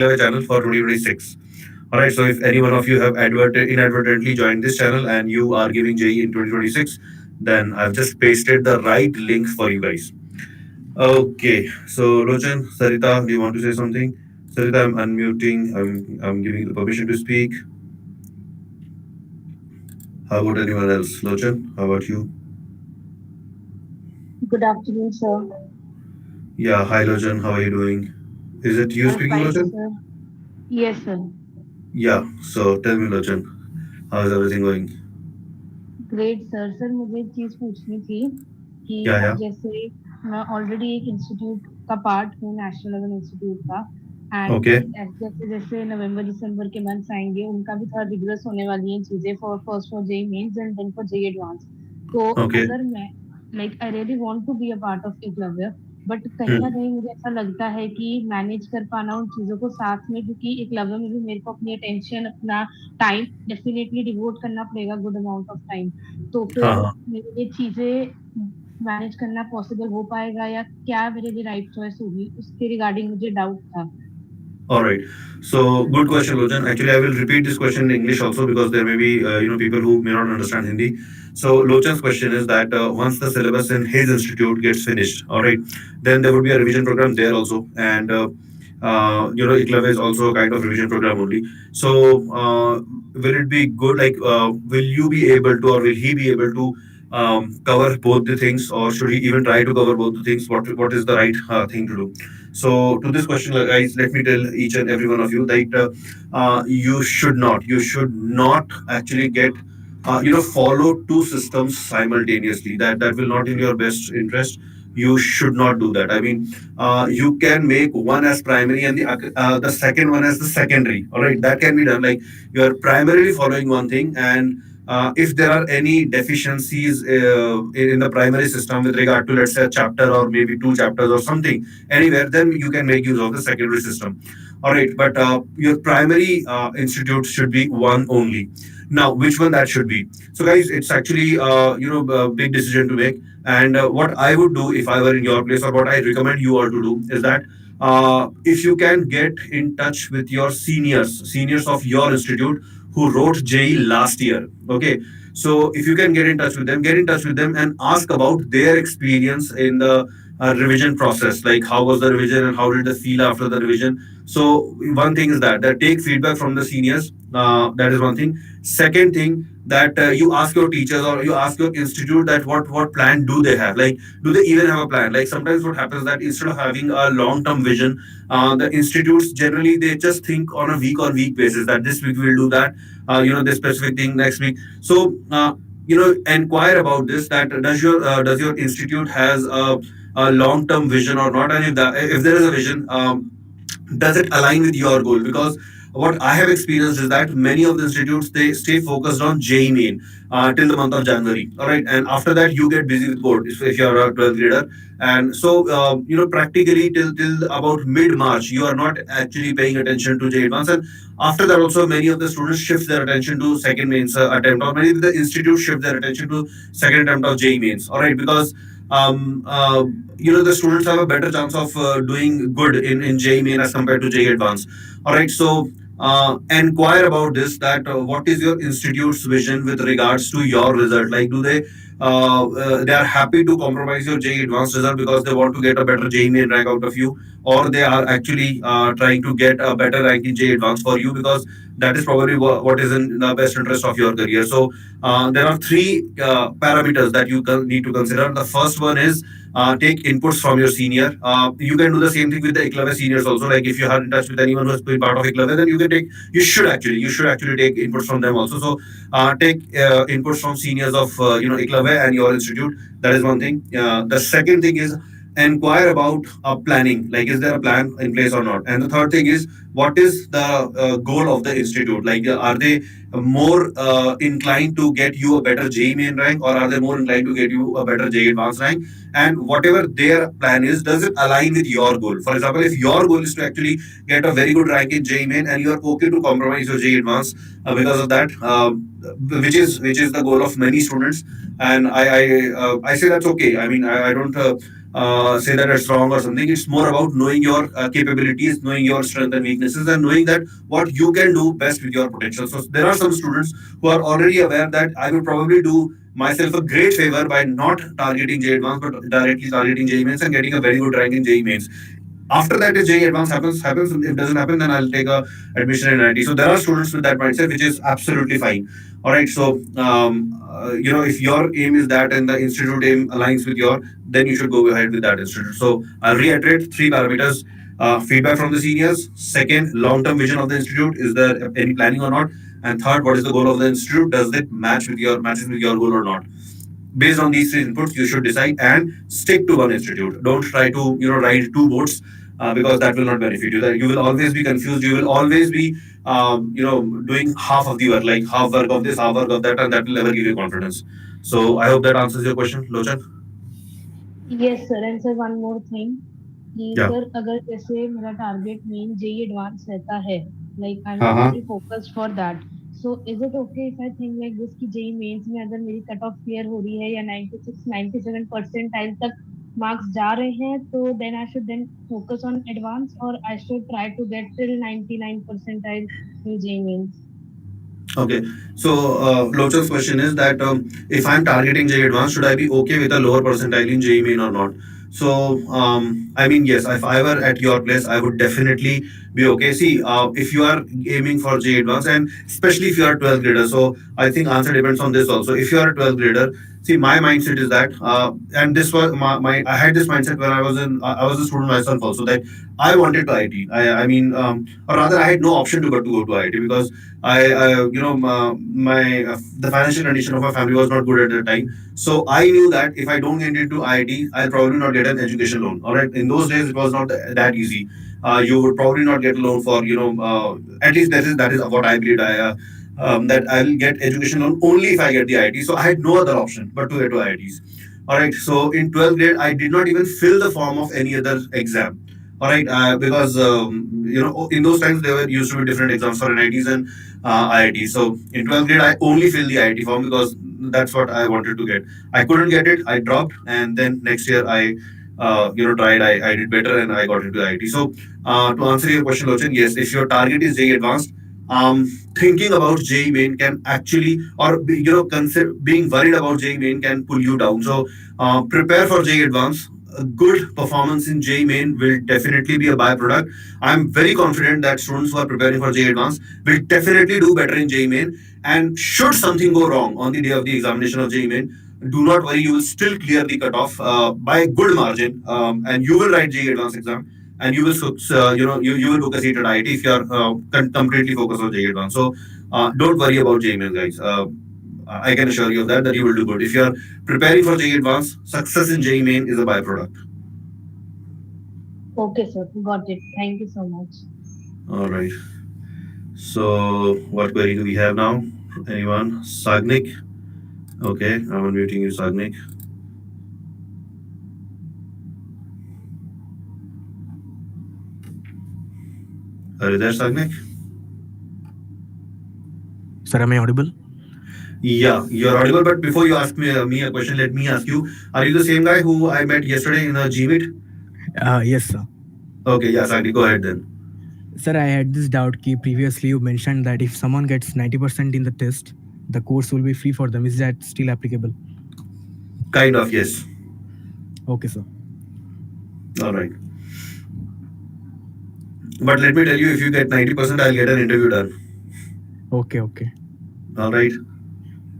Eklavya channel for 2026. All right, so if any one of you have inadvertently joined this channel and you are giving JE in 2026, then I've just pasted the right link for you guys. Okay, so Lochan, Sarita, do you want to say something? Sarita, I'm unmuting. I'm giving you the permission to speak. How about anyone else? Lochan, how about you? Good afternoon, sir. Yeah, hi Lochan, how are you doing? Is it you I'm speaking, fine, Lochan? sir. Yes, sir. Yeah, so tell me, Lochan, how is everything going? Great sir sir मुझे एक चीज़ पूछनी थी कि Yeah, अब yeah. जैसे मैं already एक institute का पार्ट हूँ नेशनल लेवल इंस्टीट्यूट का एंड Okay. जैसे जैसे नवंबर दिसंबर के मंथ्स आएंगे उनका भी थोड़ा रिग्रेस होने वाली है चीज़ें for first for JEE Mains and then for JEE advance तो Okay. अगर मैं like I really want to be a part of Eklavya but कहीं ना Hmm. कहीं मुझे ऐसा लगता है कि मैनेज कर पाना उन चीज़ों को साथ में क्योंकि एकलव्य में भी मेरे को अपनी अटेंशन अपना टाइम डेफिनेटली डिवोट करना पड़ेगा गुड अमाउंट ऑफ टाइम तो हाँ फिर हाँ. मेरे लिए चीज़ें मैनेज करना पॉसिबल हो पाएगा या क्या मेरे लिए राइट चॉइस होगी उसके रिगार्डिंग मुझे डाउट था All right. So good question, Lojan. Actually, I will repeat this question in English also because there may be people who may not understand Hindi. So Lochan's question is that once the syllabus in his institute gets finished, all right, then there would be a revision program there also, and Eklavya is also a kind of revision program only. So will it be good? Like, will you be able to, or will he be able to? Cover both the things, or should he even try to cover both the things? What is the right thing to do? So to this question, guys, let me tell each and every one of you that you should not actually get follow two systems simultaneously. That will not in your best interest. You should not do that. I mean, you can make one as primary and the second one as the secondary. All right, that can be done. Like you are primarily following one thing, and if there are any deficiencies in the primary system with regard to, let's say, a chapter or maybe two chapters or something anywhere, then you can make use of the secondary system. All right, but your primary institute should be one only. Now, which one that should be? So, guys, it's actually a big decision to make. And what I would do if I were in your place, or what I recommend you all to do, is that if you can get in touch with your seniors of your institute who wrote JE last year. Okay, so if you can get in touch with them and ask about their experience in the revision process, like how was the revision and how did they feel after the revision. So one thing is that take feedback from the seniors. That is one thing. Second thing, that you ask your teachers or you ask your institute that what plan do they have, like do they even have a plan. Like sometimes what happens that instead of having a long term vision, the institutes generally they just think on a week basis that this week we'll do that, this specific thing next week. So inquire about this, that does your institute has a long term vision or not, and if there is a vision, does it align with your goal? Because what I have experienced is that many of the institutes they stay focused on JEE main till the month of January. All right, and after that you get busy with board if you're a 12th grader, and so practically till about mid March you are not actually paying attention to JEE advance, and after that also many of the students shift their attention to second mains attempt, or many of the institutes shift their attention to second attempt of JEE mains. All right, because um, uh, the students have a better chance of doing good in JEE main as compared to JEE advanced. All right, so inquire about this, that what is your institute's vision with regards to your result. Like do they are happy to compromise your JEE advanced result because they want to get a better JEE main rank out of you, or they are actually trying to get a better rank in JEE advanced for you because that is probably what is in the best interest of your career. So there are three parameters that you need to consider. The first one is take inputs from your senior. You can do the same thing with the Eklavya seniors also. Like if you are in touch with anyone who has been part of Eklavya, then you should actually take inputs from them also. So take inputs from seniors of Eklavya and your institute. That is one thing. The second thing is inquire about planning. Like is there a plan in place or not? And the third thing is what is the goal of the institute? Like are they more inclined to get you a better JEE main rank, or are they more inclined to get you a better JEE advanced rank? And whatever their plan is, does it align with your goal? For example, if your goal is to actually get a very good rank in JEE main and you are okay to compromise your JEE advanced because of that, which is the goal of many students, and I say that's okay. I mean, I don't say that it's wrong or something. It's more about knowing your capabilities, knowing your strengths and weaknesses, and knowing that what you can do best with your potential. So there are some students who are already aware that I will probably do myself a great favor by not targeting JEE Advanced, but directly targeting JEE Mains and getting a very good rank in JEE Mains. After that, if JEE Advanced happens. If it doesn't happen, then I'll take a admission in IT. So there are students with that mindset, which is absolutely fine. All right. So if your aim is that and the institute aim aligns with your, then you should go ahead with that institute. So I'll reiterate three parameters: feedback from the seniors. Second, long-term vision of the institute. Is there any planning or not? And third, what is the goal of the institute? Does it matches with your goal or not? Based on these three inputs, you should decide and stick to one institute. Don't try to ride two boats, because that will not benefit you. That you will always be confused. You will always be doing half of the work, like half work of this, half work of that, and that will never give you confidence. So I hope that answers your question, Lochan. Yes sir, and sir one more thing कि Yeah. Sir अगर जैसे मेरा target main JEE advance रहता है, like I am हाँ. Totally focused for that, so is it okay if I think like this कि JEE mains में अगर मेरी कट ऑफ क्लियर हो रही है या 96 97 परसेंटाइल तक मार्क्स जा रहे हैं, तो then I should then focus on advance और I should try to get till 99 percentile in JEE Mains. Okay. So, Lochan's question is that if I'm targeting JEE Advanced, should I be okay with a lower percentile in JEE Main or not? So, I mean, yes, if I were at your place, I would definitely be okay. See, if you are aiming for JEE Advanced, and especially if you are 12th grader, so I think answer depends on this also. If you are a 12th grader, see, my mindset is that, and this was I had this mindset when I was a student myself also, that I wanted to IT. I mean, or rather, I had no option to go to IT, because the financial condition of my family was not good at that time. So I knew that if I don't get into IIT, I'll probably not get an education loan. All right. In those days, it was not that easy. You would probably not get a loan for at least that is what I believed. That I'll get education loan only if I get the IIT. So I had no other option but to get to IITs. All right. So in 12th grade, I did not even fill the form of any other exam. All right, because in those times there were used to be different exams for NITs and IIT. So in 12th grade, I only filled the IIT form because that's what I wanted to get. I couldn't get it. I dropped, and then next year I tried. I did better and I got into IIT. So to answer your question, Lochan, yes, if your target is JEE Advanced, thinking about JEE Main can actually, or being worried about JEE Main can pull you down. So prepare for JEE Advanced. A good performance in JEE Main will definitely be a byproduct. I'm very confident that students who are preparing for JEE Advanced will definitely do better in JEE Main. And should something go wrong on the day of the examination of JEE Main, do not worry, you will still clear the cutoff by a good margin, and you will write JEE Advanced exam, and you will you will book a seat at IIT if you are completely focused on JEE Advanced. So don't worry about JEE Main, guys. I can assure you of that you will do good. If you are preparing for JEE Advanced, success in JEE Main is a byproduct. Okay sir, got it, thank you so much. All right. So, what query do we have now? Anyone? Sagnik? Okay, I'm unmuting you, Sagnik. Are you there, Sagnik? Sir, am I audible? Yeah, you're audible. But before you ask me a question, let me ask you: are you the same guy who I met yesterday in a G meet? Yes, sir. Okay, yeah, Sagnik, go ahead then. Sir, I had this doubt कि previously you mentioned that if someone gets 90% in the test, the course will be free for them. Is that still applicable? Kind of, yes. Okay, sir. All right. But let me tell you, if you get 90%, I'll get an interview done. Okay, okay. All right.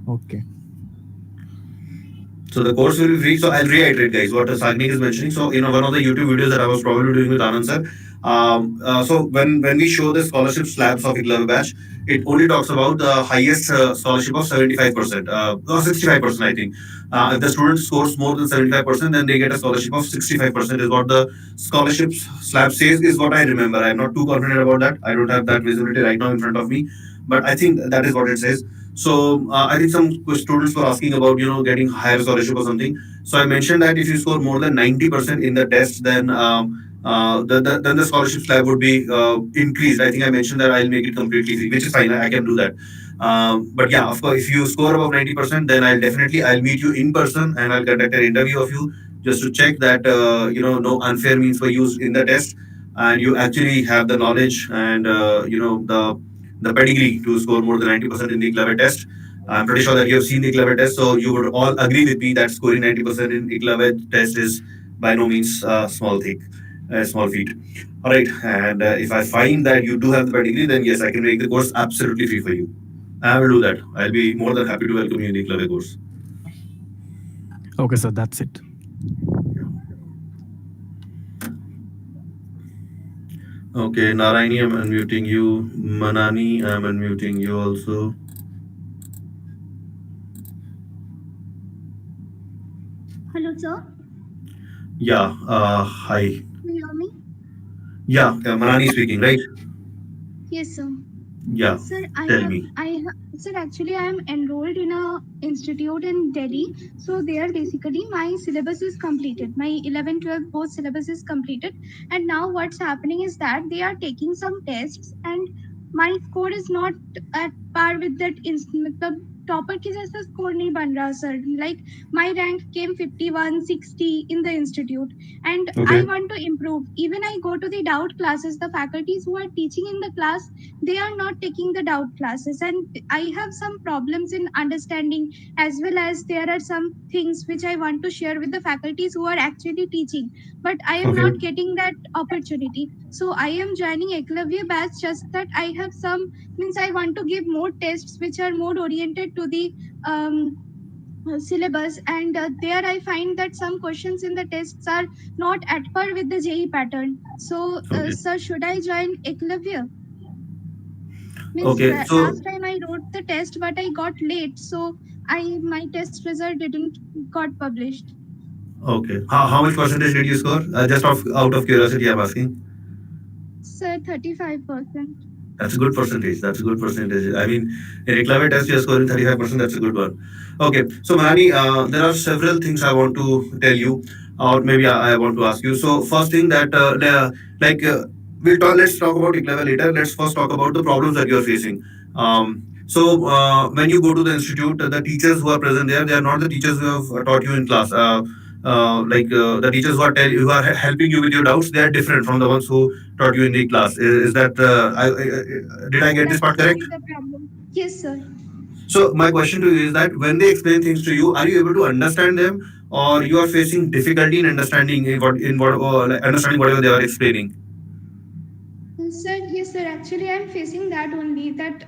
Okay. So the course will be free. So I'll reiterate, guys, what Sagnik is mentioning. So one of the YouTube videos that I was probably doing with Anand sir. So when we show the scholarship slabs of Eklavya batch, it only talks about the highest scholarship of 75%, or 65%, I think. If the student scores more than 75%, then they get a scholarship of 65%. Is what the scholarship slab says. Is what I remember. I'm not too confident about that. I don't have that visibility right now in front of me, but I think that is what it says. So I think some students were asking about getting higher scholarship or something. So I mentioned that if you score more than 90% in the test, then then the scholarship slab would be increased. I think I mentioned that I'll make it completely free, which is fine. I can do that. But yeah, of course, if you score above 90%, then I'll meet you in person and I'll conduct an interview of you. just to check that no unfair means were used in the test, and you actually have the knowledge and the pedigree to score more than 90% in the Eklavya test. I'm pretty sure that you have seen the Eklavya test, so you would all agree with me that scoring 90% in Eklavya test is by no means a small thing, a small feat. All right, and if I find that you do have the pedigree, then yes, I can make the course absolutely free for you. I will do that. I'll be more than happy to welcome you in the Eklavya course. Okay, sir, that's it. Okay, Narayani, I'm unmuting you. Manani, I'm unmuting you also. Hello, sir. Yeah, hi. Can you hear me? Yeah, Manani speaking, right? Yes, sir. Yeah, Sir, tell me. sir, actually, I am enrolled in a institute in Delhi. So there, basically, my syllabus is completed. My 11, 12 both syllabus is completed. And now what's happening is that they are taking some tests, and my score is not at par with that. मतलब topper की जैसा score नहीं बन रहा, sir. Like my rank came 51, 60 in the institute, and I Okay, want to improve. Even I go to the doubt classes, the faculties who are teaching in the class, they are not taking the doubt classes, and I have some problems in understanding, as well as there are some things which I want to share with the faculties who are actually teaching, but I am okay, not getting that opportunity. So I am joining Eklavya batch, just that I have some, means I want to give more tests which are more oriented to the um, syllabus, and there I find that some questions in the tests are not at par with the JE pattern. So okay, sir, should I join Eklavya? Means okay. So, last time I wrote the test, but I got late, so I my test result didn't got published. okay. How much percentage did you score? Just out of curiosity, I'm asking. Sir, 35%. That's a good percentage. That's a good percentage. I mean, in Eklavya test, you're scoring 35%. That's a good one. Okay. So, Manani, there are several things I want to tell you, or maybe I want to ask you. So, first thing that, like, we'll talk, let's talk about Eklavya later. Let's first talk about the problems that you're facing. When you go to the institute, the teachers who are present there, they are not the teachers who have taught you in class. The teachers who are helping you with your doubts, they are different from the ones who taught you in the class. Is that did I get this part That's correct? only the problem. Yes, sir. So my question to you is that when they explain things to you, are you able to understand them, or you are facing difficulty in understanding like understanding whatever they are explaining? Sir, yes, sir. Actually, I'm facing that only. That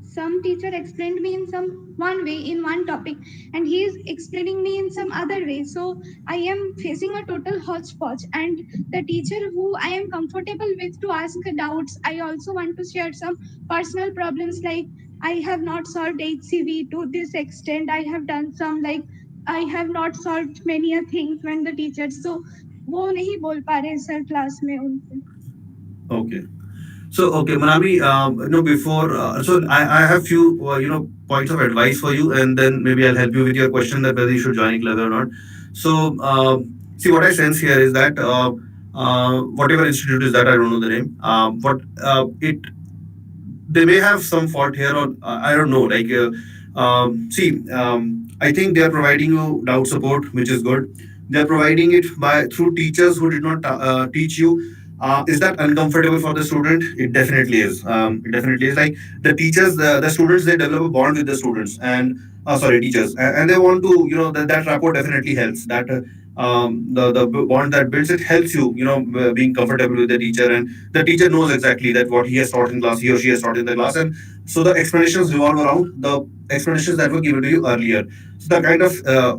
some teacher explained me in some one way in one topic, and he is explaining me in some other way. So I am facing a total hodgepodge. And the teacher who I am comfortable with to ask doubts, I also want to share some personal problems, like I have not solved HCV to this extent. I have done some, like I have not solved many a things when the teacher. So वो नहीं बोल पा रहे sir class में उनसे. Okay. So, okay, Manami, before, I have few, points of advice for you, and then maybe I'll help you with your question that whether you should join Clever or not. So, see, what I sense here is that whatever institute is that, I don't know the name, what it they may have some fault here, or I don't know. Like, I think they are providing you doubt support, which is good. They are providing it by through teachers who did not teach you. Is that uncomfortable for the student? It definitely is. It definitely is. Like the teachers, the students, they develop a bond with the students, and sorry, teachers, and they want to, that rapport definitely helps. That the bond that builds, it helps you, being comfortable with the teacher, and the teacher knows exactly that what he has taught in class, he or she has taught in the class, and so the explanations revolve around the explanations that were given to you earlier. So that kind of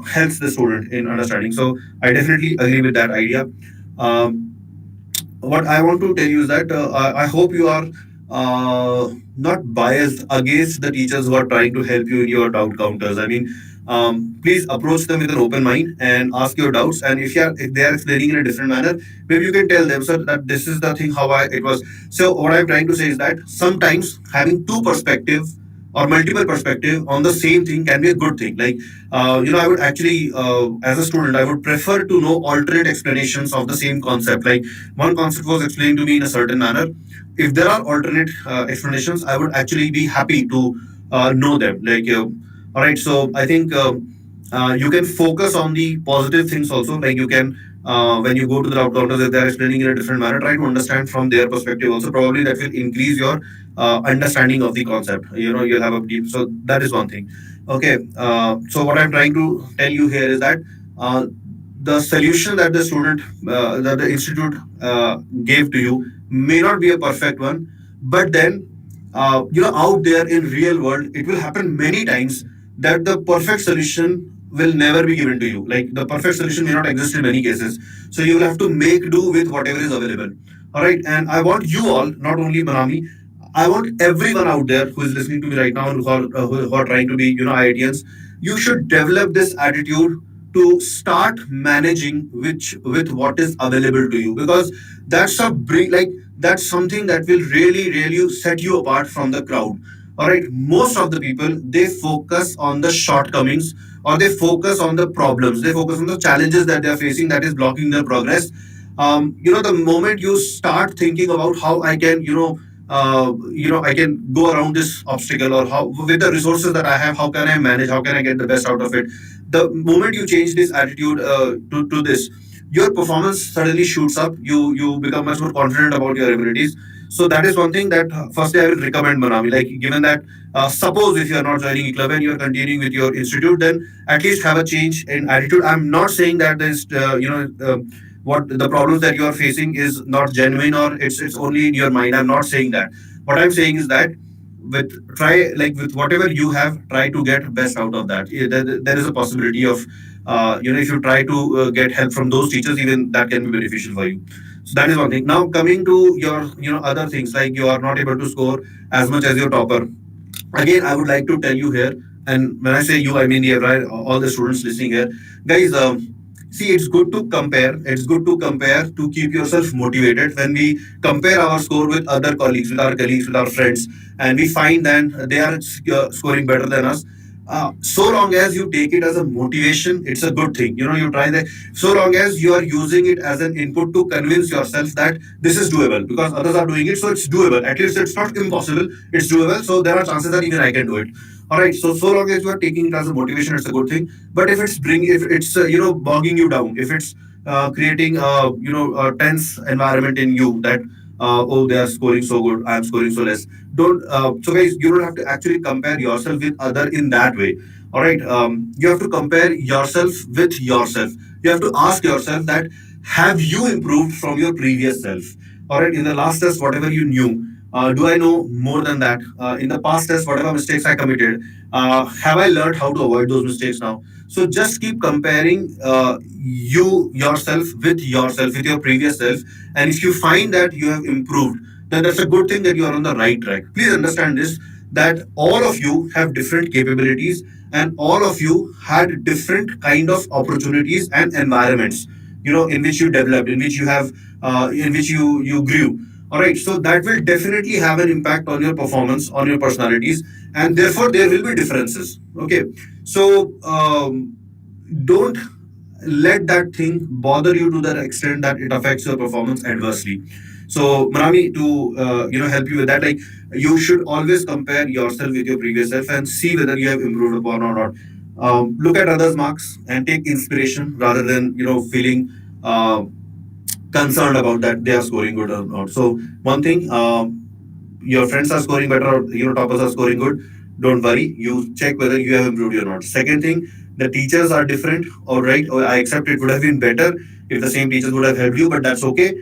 helps the student in understanding. So I definitely agree with that idea. Um, what I want to tell you is that I hope you are not biased against the teachers who are trying to help you in your doubt counters. I mean, please approach them with an open mind and ask your doubts. And if they are explaining in a different manner, maybe you can tell them, sir, that this is the thing how it was. So what I'm trying to say is that sometimes having two perspective or multiple perspective on the same thing can be a good thing. Like, I would actually, as a student, I would prefer to know alternate explanations of the same concept. Like one concept was explained to me in a certain manner. If there are alternate explanations, I would actually be happy to know them. Like, all right. So I think You can focus on the positive things also. Like you can, when you go to the doubt counters, if they are explaining in a different manner, try to understand from their perspective also. Probably that will increase your understanding of the concept. You'll have a deep. So that is one thing. Okay. So what I'm trying to tell you here is that uh, the solution that the student, that the institute gave to you may not be a perfect one, but then out there in real world, it will happen many times that the perfect solution will never be given to you. Like the perfect solution may not exist in many cases. So you will have to make do with whatever is available. All right. And I want you all, not only Manami, I want everyone out there who is listening to me right now and who are trying to be, IITians, you should develop this attitude to start managing with what is available to you, because that's a like that's something that will really really set you apart from the crowd. All right, most of the people, they focus on the shortcomings, or they focus on the problems, they focus on the challenges that they are facing that is blocking their progress. The moment you start thinking about how I can, I can go around this obstacle, or how with the resources that I have, how can I manage, how can I get the best out of it. The moment you change this attitude to this, your performance suddenly shoots up. You become much more confident about your abilities. So that is one thing that firstly I will recommend, Manami. Like, given that, suppose if you are not joining Eklavya and you are continuing with your institute, then at least have a change in attitude. I'm not saying that there's, what the problems that you are facing is not genuine, or it's only in your mind. I'm not saying that. What I'm saying is that with try like with whatever you have, try to get best out of that. There is a possibility of, if you try to get help from those teachers, even that can be beneficial for you. So that is one thing. Now coming to your, other things, like you are not able to score as much as your topper. Again, I would like to tell you here, and when I say you, I mean all the students listening here, guys. See, it's good to compare. It's good to compare to keep yourself motivated. When we compare our score with other colleagues, with our colleagues, with our friends, and we find that they are scoring better than us, so long as you take it as a motivation, it's a good thing. You try that. So long as you are using it as an input to convince yourself that this is doable because others are doing it, so it's doable. At least it's not impossible, it's doable. So there are chances that even I can do it. All right. So long as you are taking it as a motivation, it's a good thing. But if it's bogging you down, if it's creating a tense environment in you, that oh, they are scoring so good, I'm scoring so less. Don't So guys, you don't have to actually compare yourself with other in that way. All right. You have to compare yourself with yourself. You have to ask yourself that, have you improved from your previous self? All right. In the last test, whatever you knew, do I know more than that? In the past test, whatever mistakes I committed, have I learned how to avoid those mistakes now? So just keep comparing yourself with your previous self, and if you find that you have improved, then that's a good thing that you are on the right track. Please understand this, that all of you have different capabilities, and all of you had different kind of opportunities and environments, in which you developed, in which you have, in which you grew. All right, so that will definitely have an impact on your performance, on your personalities, and therefore there will be differences. Okay, so don't let that thing bother you to the extent that it affects your performance adversely. So Manami, to help you with that, like, you should always compare yourself with your previous self and see whether you have improved upon or not. Look at others' marks and take inspiration rather than feeling concerned about that they are scoring good or not. So one thing, your friends are scoring better, or toppers are scoring good, don't worry, you check whether you have improved or not. Second thing, the teachers are different. All right, I accept it would have been better if the same teachers would have helped you, but that's okay.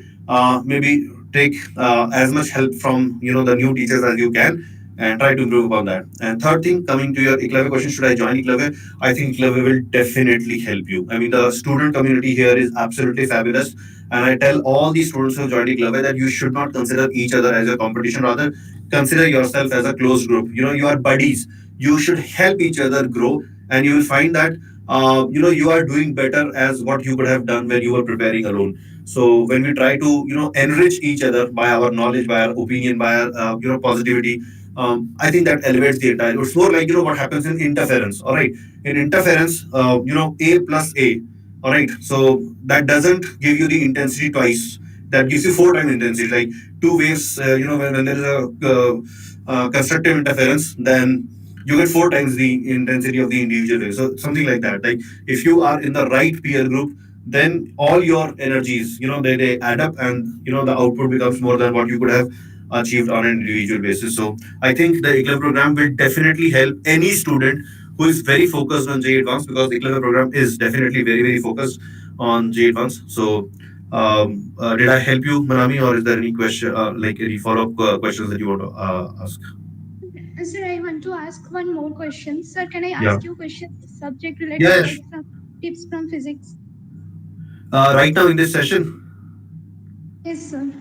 Maybe take as much help from the new teachers as you can, and try to improve upon that. And third thing, coming to your Eklavya question, should I join Eklavya? I think Eklavya will definitely help you. I mean, the student community here is absolutely fabulous, and I tell all the students who have joined Eklavya that you should not consider each other as a competition. Rather, consider yourself as a closed group. You are buddies. You should help each other grow, and you will find that you are doing better as what you could have done when you were preparing alone. So when we try to enrich each other by our knowledge, by our opinion, by our positivity, I think that elevates the entire. It's more like what happens in interference. All right, in interference, A plus A. All right, so that doesn't give you the intensity twice. That gives you four times intensity. Like two waves, when there is a constructive interference, then you get four times the intensity of the individual wave. So something like that. Like if you are in the right peer group, then all your energies, they add up, and the output becomes more than what you could have achieved on an individual basis. So I think the Eklavya program will definitely help any student who is very focused on JEE Advanced, because the Eklavya program is definitely very, very focused on JEE Advanced. So did I help you, Manami, or is there any question, like any follow-up questions that you want to ask? Sir, I want to ask one more question. Sir, can I Yeah. ask you questions subject Yeah, related, yeah. like some tips from physics? Right now in this session, Yes, sir.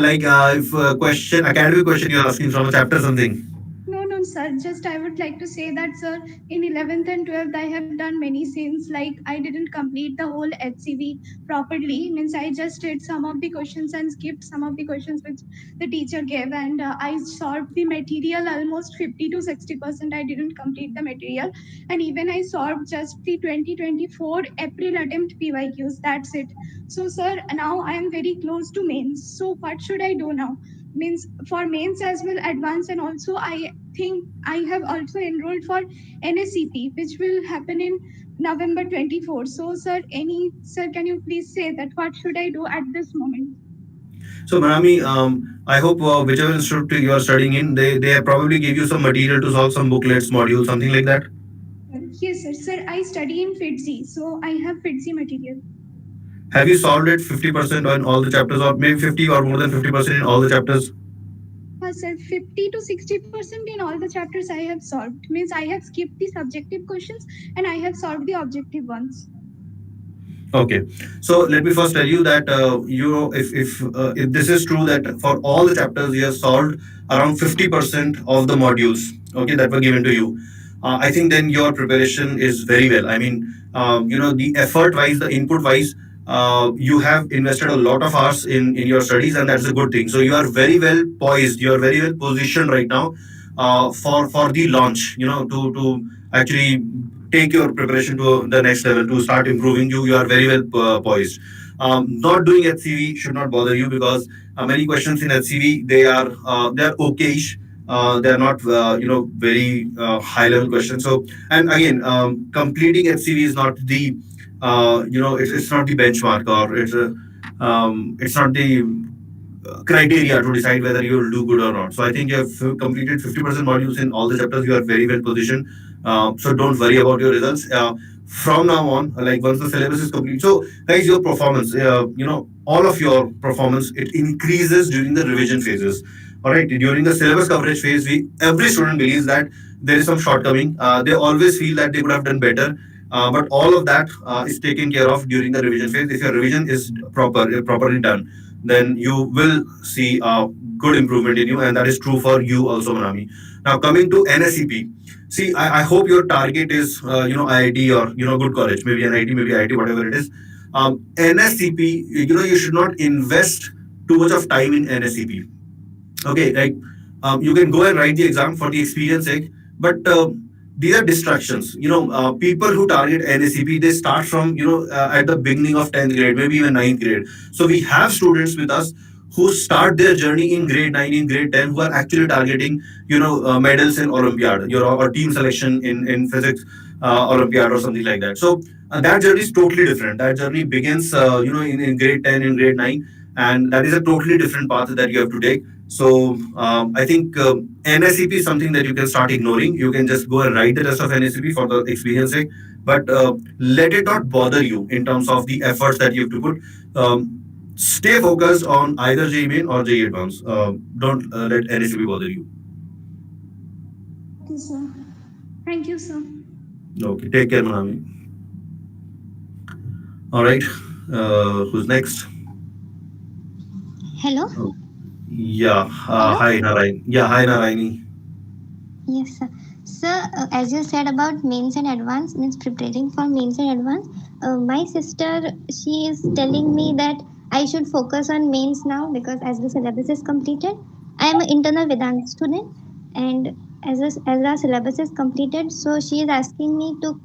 like if question, academic question you're asking from a chapter something. No, no, sir. Just I would like to say that, sir, in 11th and 12th, I have done many sins. Like, I didn't complete the whole HCV properly. Means I just did some of the questions and skipped some of the questions which the teacher gave. And I solved the material almost 50 to 60%. I didn't complete the material. And even I solved just the 2024 April attempt PYQs. That's it. So, sir, now I am very close to mains. So, what should I do now? Means for mains as well advanced, and also I think I have also enrolled for NSCP, which will happen in November 24. So, sir, can you please say that what should I do at this moment? So Manami, I hope whichever institute you are studying in, they probably give you some material to solve some booklets, modules, something like that. Yes, sir. Sir, I study in FITZ, so I have FITZ material. Have you solved it 50% on all the chapters, or maybe 50 or more than 50% in all the chapters? Sir, 50 to 60% in all the chapters I have solved. Means I have skipped the subjective questions and I have solved the objective ones. Okay, so let me first tell you that if this is true, that for all the chapters you have solved around 50% of the modules, okay, that were given to you, I think then your preparation is very well. I mean, the effort wise, the input wise, you have invested a lot of hours in your studies, and that's a good thing. So you are very well poised. You are very well positioned right now for the launch. To actually take your preparation to the next level, to start improving. You are very well poised. Not doing HCV should not bother you, because many questions in HCV, they are okayish. They are not very high level questions. So, and again, completing HCV is not the it's not the benchmark, or it's not the criteria to decide whether you will do good or not. So I think you have completed 50% modules in all the chapters. You are very well positioned. So don't worry about your results. From now on, like once the syllabus is complete, so guys, your performance, all of your performance, it increases during the revision phases. All right, during the syllabus coverage phase, every student believes that there is some shortcoming. They always feel that they could have done better. But all of that is taken care of during the revision phase. If your revision is properly done, then you will see a good improvement in you, and that is true for you also, Manami. Now coming to NSEP, see, I hope your target is IIT, or good college, maybe NIT, maybe IIT, whatever it is. NSCP, you should not invest too much of time in NSCP. Okay, like you can go and write the exam for the experience sake, but these are distractions. People who target NACP, they start from at the beginning of 10th grade, maybe even ninth grade. So we have students with us who start their journey in grade 9, in grade 10, who are actually targeting medals in Olympiad, or team selection in physics Olympiad, or something like that. So that journey is totally different. That journey begins in grade 10, in grade 9, and that is a totally different path that you have to take. So I think NSCP is something that you can start ignoring. You can just go and write the rest of NSCP for the experience sake, but let it not bother you in terms of the efforts that you have to put. Stay focused on either JEE Main or JEE Advanced. Don't let NSCP bother you. Okay, sir. Thank you, sir. Okay, take care, Manami. All right, who's next? Hello? Oh, yeah, Hello? hi Narayan. Yeah, hi Narayani. Yes, sir. Sir, as you said about mains and advance, means preparing for mains and advance, my sister, she is telling me that I should focus on mains now because as the syllabus is completed, I am an internal Vedanta student, and as our syllabus is completed, so she is asking me to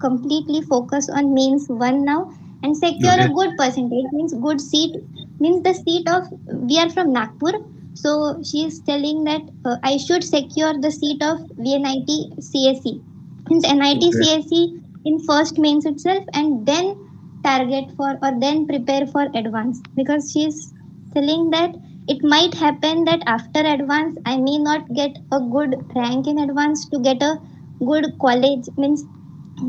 completely focus on mains 1 now and secure a Okay. good percentage, means good seat, means the seat of, we are from Nagpur, So she is telling that I should secure the seat of VNIT CSE, means NIT Okay. CSE in first mains itself, and then target for or then prepare for advance, because she's telling that it might happen that after advance I may not get a good rank in advance to get a good college, means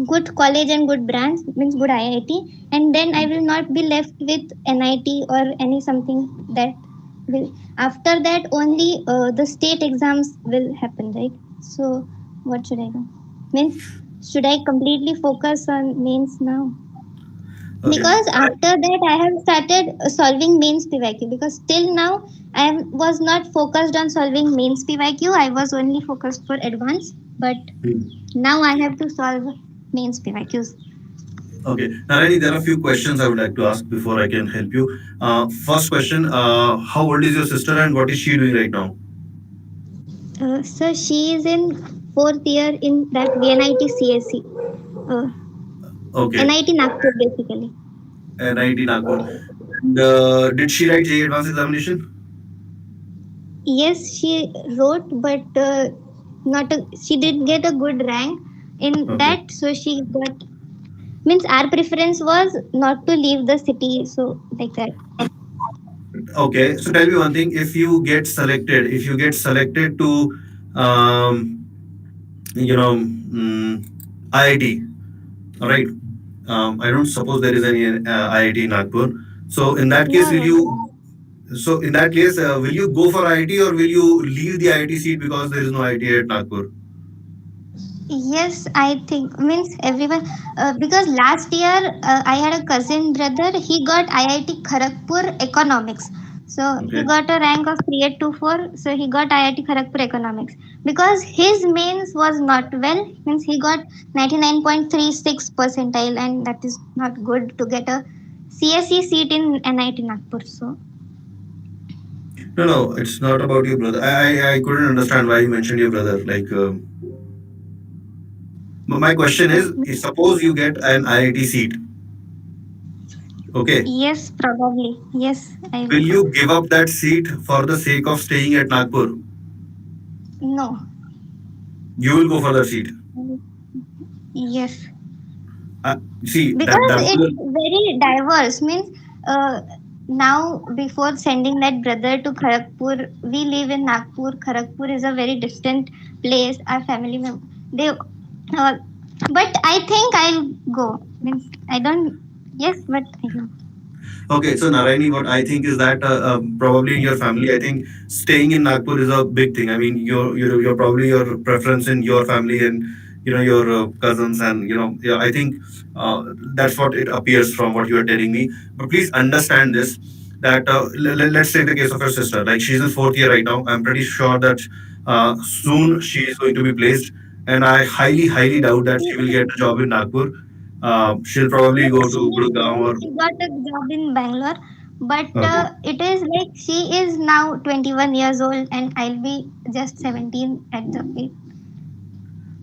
good college and good branch, means good IIT, and then I will not be left with NIT or any something that will, after that only the state exams will happen, right? So what should I do, means should I completely focus on mains now? Okay. Because after that I have started solving mains PYQ, because till now was not focused on solving mains PYQ, I was only focused for advance, but now I have to solve mains PYQs. Okay, Narani, there are a few questions I would like to ask before I can help you. First question: how old is your sister and what is she doing right now? So she is in fourth year in that VNIT CSE, uh, Okay, NIT Nagpur basically. NIT Nagpur. And, did she write JEE Advanced examination? Yes, she wrote, but not a, she did get a good rank in Okay. that, so she got, means our preference was not to leave the city, so like that. Okay, so tell me one thing: if you get selected to, um, IIT, all right. I don't suppose there is any IIT in Nagpur. So in that case, No, will no. you? So in that case, will you go for IIT or will you leave the IIT seat because there is no IIT at Nagpur? Yes, I think, means everyone, because last year I had a cousin brother. He got IIT Kharagpur Economics. So he Okay. got a rank of 3824. So he got IIT Kharagpur Economics because his mains was not well. Means he got 99.36 percentile, and that is not good to get a CSE seat in NIT Nagpur. So No, no, it's not about your brother. I couldn't understand why you mentioned your brother. Like, my question is, suppose you get an IIT seat, okay, yes, probably yes, I will will go. you give up that seat for the sake of staying at Nagpur? No. You will go for that seat. Yes. See that Because that it's will. very diverse, means uh, now before sending that brother to Kharagpur, we live in Nagpur. Kharagpur is a very distant place, our family member they but I think I'll go, means I don't, yes, but I will. Okay, so Narayani, what I think is that probably in your family, I think staying in Nagpur is a big thing. I mean, you're probably your preference in your family and your cousins and yeah, I think that's what it appears from what you are telling me. But please understand this that let's take the case of your sister. Like she's in fourth year right now. I'm pretty sure that soon she is going to be placed, and I highly doubt that she will get a job in Nagpur. She'll probably Yes, go to Gurgaon or she got a job in Bangalore, but okay. it is like she is now 21 years old and I'll be just 17 at the age.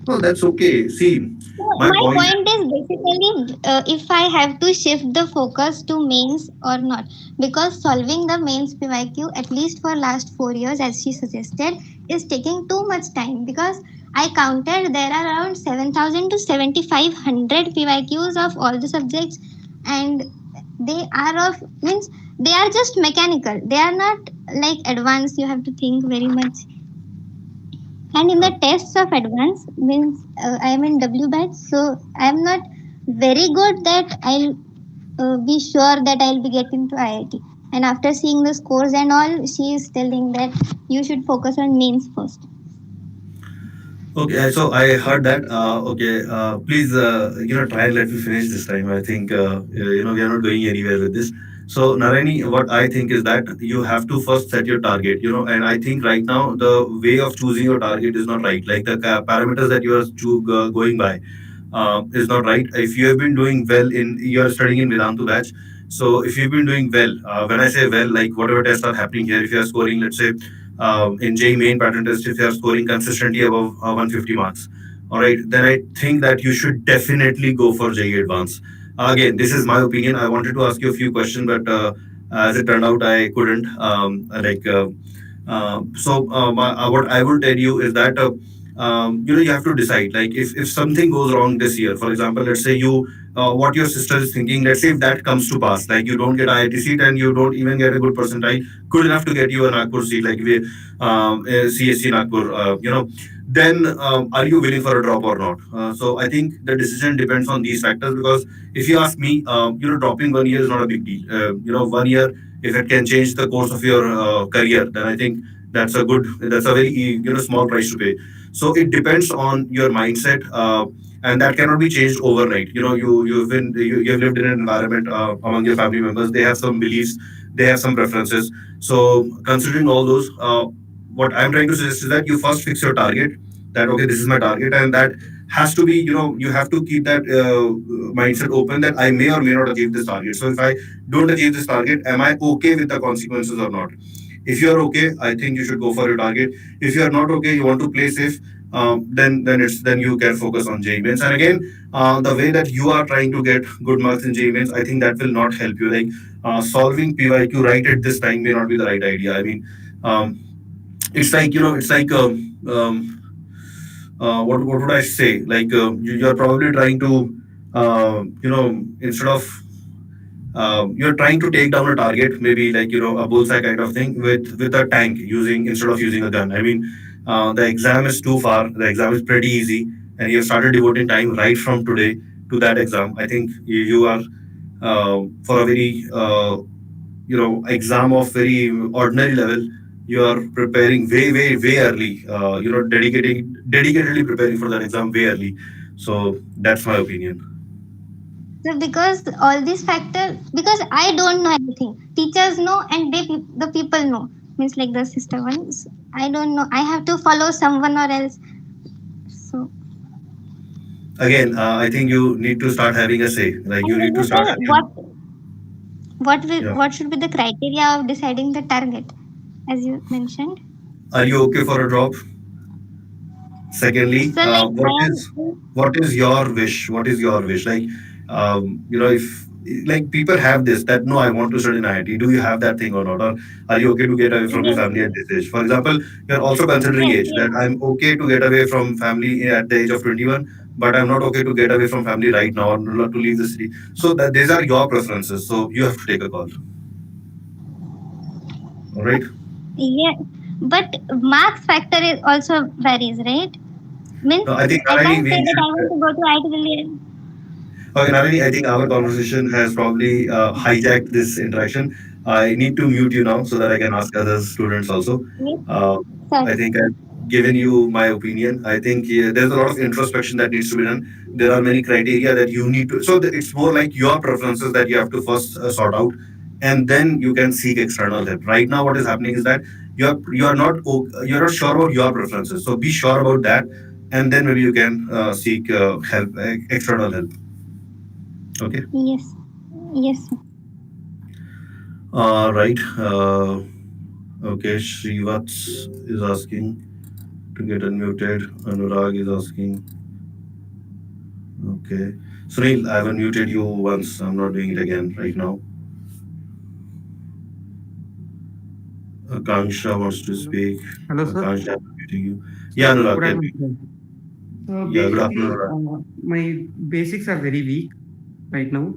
No, that's okay. See, So my my point. point is basically if I have to shift the focus to mains or not, because solving the mains PYQ at least for last 4 years, as she suggested, is taking too much time, because I counted there are around 7,000 to 7,500 PYQs of all the subjects, and they are of, means they are just mechanical. They are not like advanced. You have to think very much, and in the tests of advance, means I am in W batch, so I am not very good that I'll be sure that I'll be getting to IIT. And after seeing the scores and all, she is telling that you should focus on mains first. Okay, so I heard that. Okay, please, try and let me finish this time. I think, we are not going anywhere with this. So, Narayani, what I think is that you have to first set your target, and I think right now the way of choosing your target is not right. Like the parameters that you are going by is not right. If you have been doing well you are studying in Vedantu batch. So, if you've been doing well, when I say well, like whatever tests are happening here, if you are scoring, let's say, in JEE main pattern test, if you are scoring consistently above 150 marks, all right, then I think that you should definitely go for JEE Advanced. Again, this is my opinion. I wanted to ask you a few questions, but as it turned out, I couldn't. What I will tell you is that you have to decide. Like if something goes wrong this year, for example, let's say you what your sister is thinking. Let's say if that comes to pass, like you don't get IIT seat and you don't even get a good percentile, good enough to get you a Nagpur seat, like we CSC Nagpur, then are you willing for a drop or not? So I think the decision depends on these factors, because if you ask me, dropping 1 year is not a big deal. 1 year, if it can change the course of your career, then I think that's a very small price to pay. So it depends on your mindset, and that cannot be changed overnight. You have lived in an environment among your family members. They have some beliefs, they have some preferences. So considering all those, what I'm trying to suggest is that you first fix your target. That okay, this is my target, and that has to be, you have to keep that mindset open, that I may or may not achieve this target. So if I don't achieve this target, am I okay with the consequences or not? If you are okay, I think you should go for your target. If you are not okay, you want to play safe, then you can focus on JEE Mains. And again, the way that you are trying to get good marks in JEE Mains, I think that will not help you. Like solving PYQ right at this time may not be the right idea. I mean, it's like it's like what would I say? Like you're probably trying to instead of you're trying to take down a target, maybe like a bullseye kind of thing, with a tank, using instead of using a gun. I mean, the exam is too far. The exam is pretty easy, and you've started devoting time right from today to that exam. I think you are for a very exam of very ordinary level. You are preparing way early. Dedicatedly preparing for that exam way early. So that's my opinion. So because all these factors, because I don't know anything. Teachers know and the people know. Means like the sister ones. I don't know. I have to follow someone or else. So Again, I think you need to start having a say. Like and you need to you start say having. Yeah. what should be the criteria of deciding the target, as you mentioned. Are you okay for a drop? Secondly, So like I what is your wish? What is your wish? Like, if like people have this, that no, I want to study in IIT. Do you have that thing or not? Or are you okay to get away from your yes, family at this age? For example, you're also considering yes, age. yes, That I'm okay to get away from family at the age of 21, but I'm not okay to get away from family right now, or not to leave the city. So that these are your preferences. So you have to take a call. All right. yes. But marks factor is also varies, right? Means No, I think I Nalini, can't say we that I should. want to go to IIT. Okay, Nalini, I think our conversation has probably hijacked this interaction. I need to mute you now so that I can ask other students also. Yes, Uh, sir. I think I've given you my opinion. I think there's a lot of introspection that needs to be done. There are many criteria that you need to. So it's more like your preferences that you have to first sort out, and then you can seek external help. Right now, what is happening is that you're not sure about your preferences. So be sure about that, and then maybe you can seek help, external help. Okay. Yes, yes, sir. Right. Okay. Srivats is asking to get unmuted. Anurag is asking. Okay. Sunil, I've unmuted you once. I'm not doing it again right now. Akansha wants to Hello, speak. hello, sir. Akansha, I'm unmuting you. Yeah, Sir, Anurag, good tell me. afternoon. So Yeah, good afternoon, basically, Anurag. my basics are very weak right now,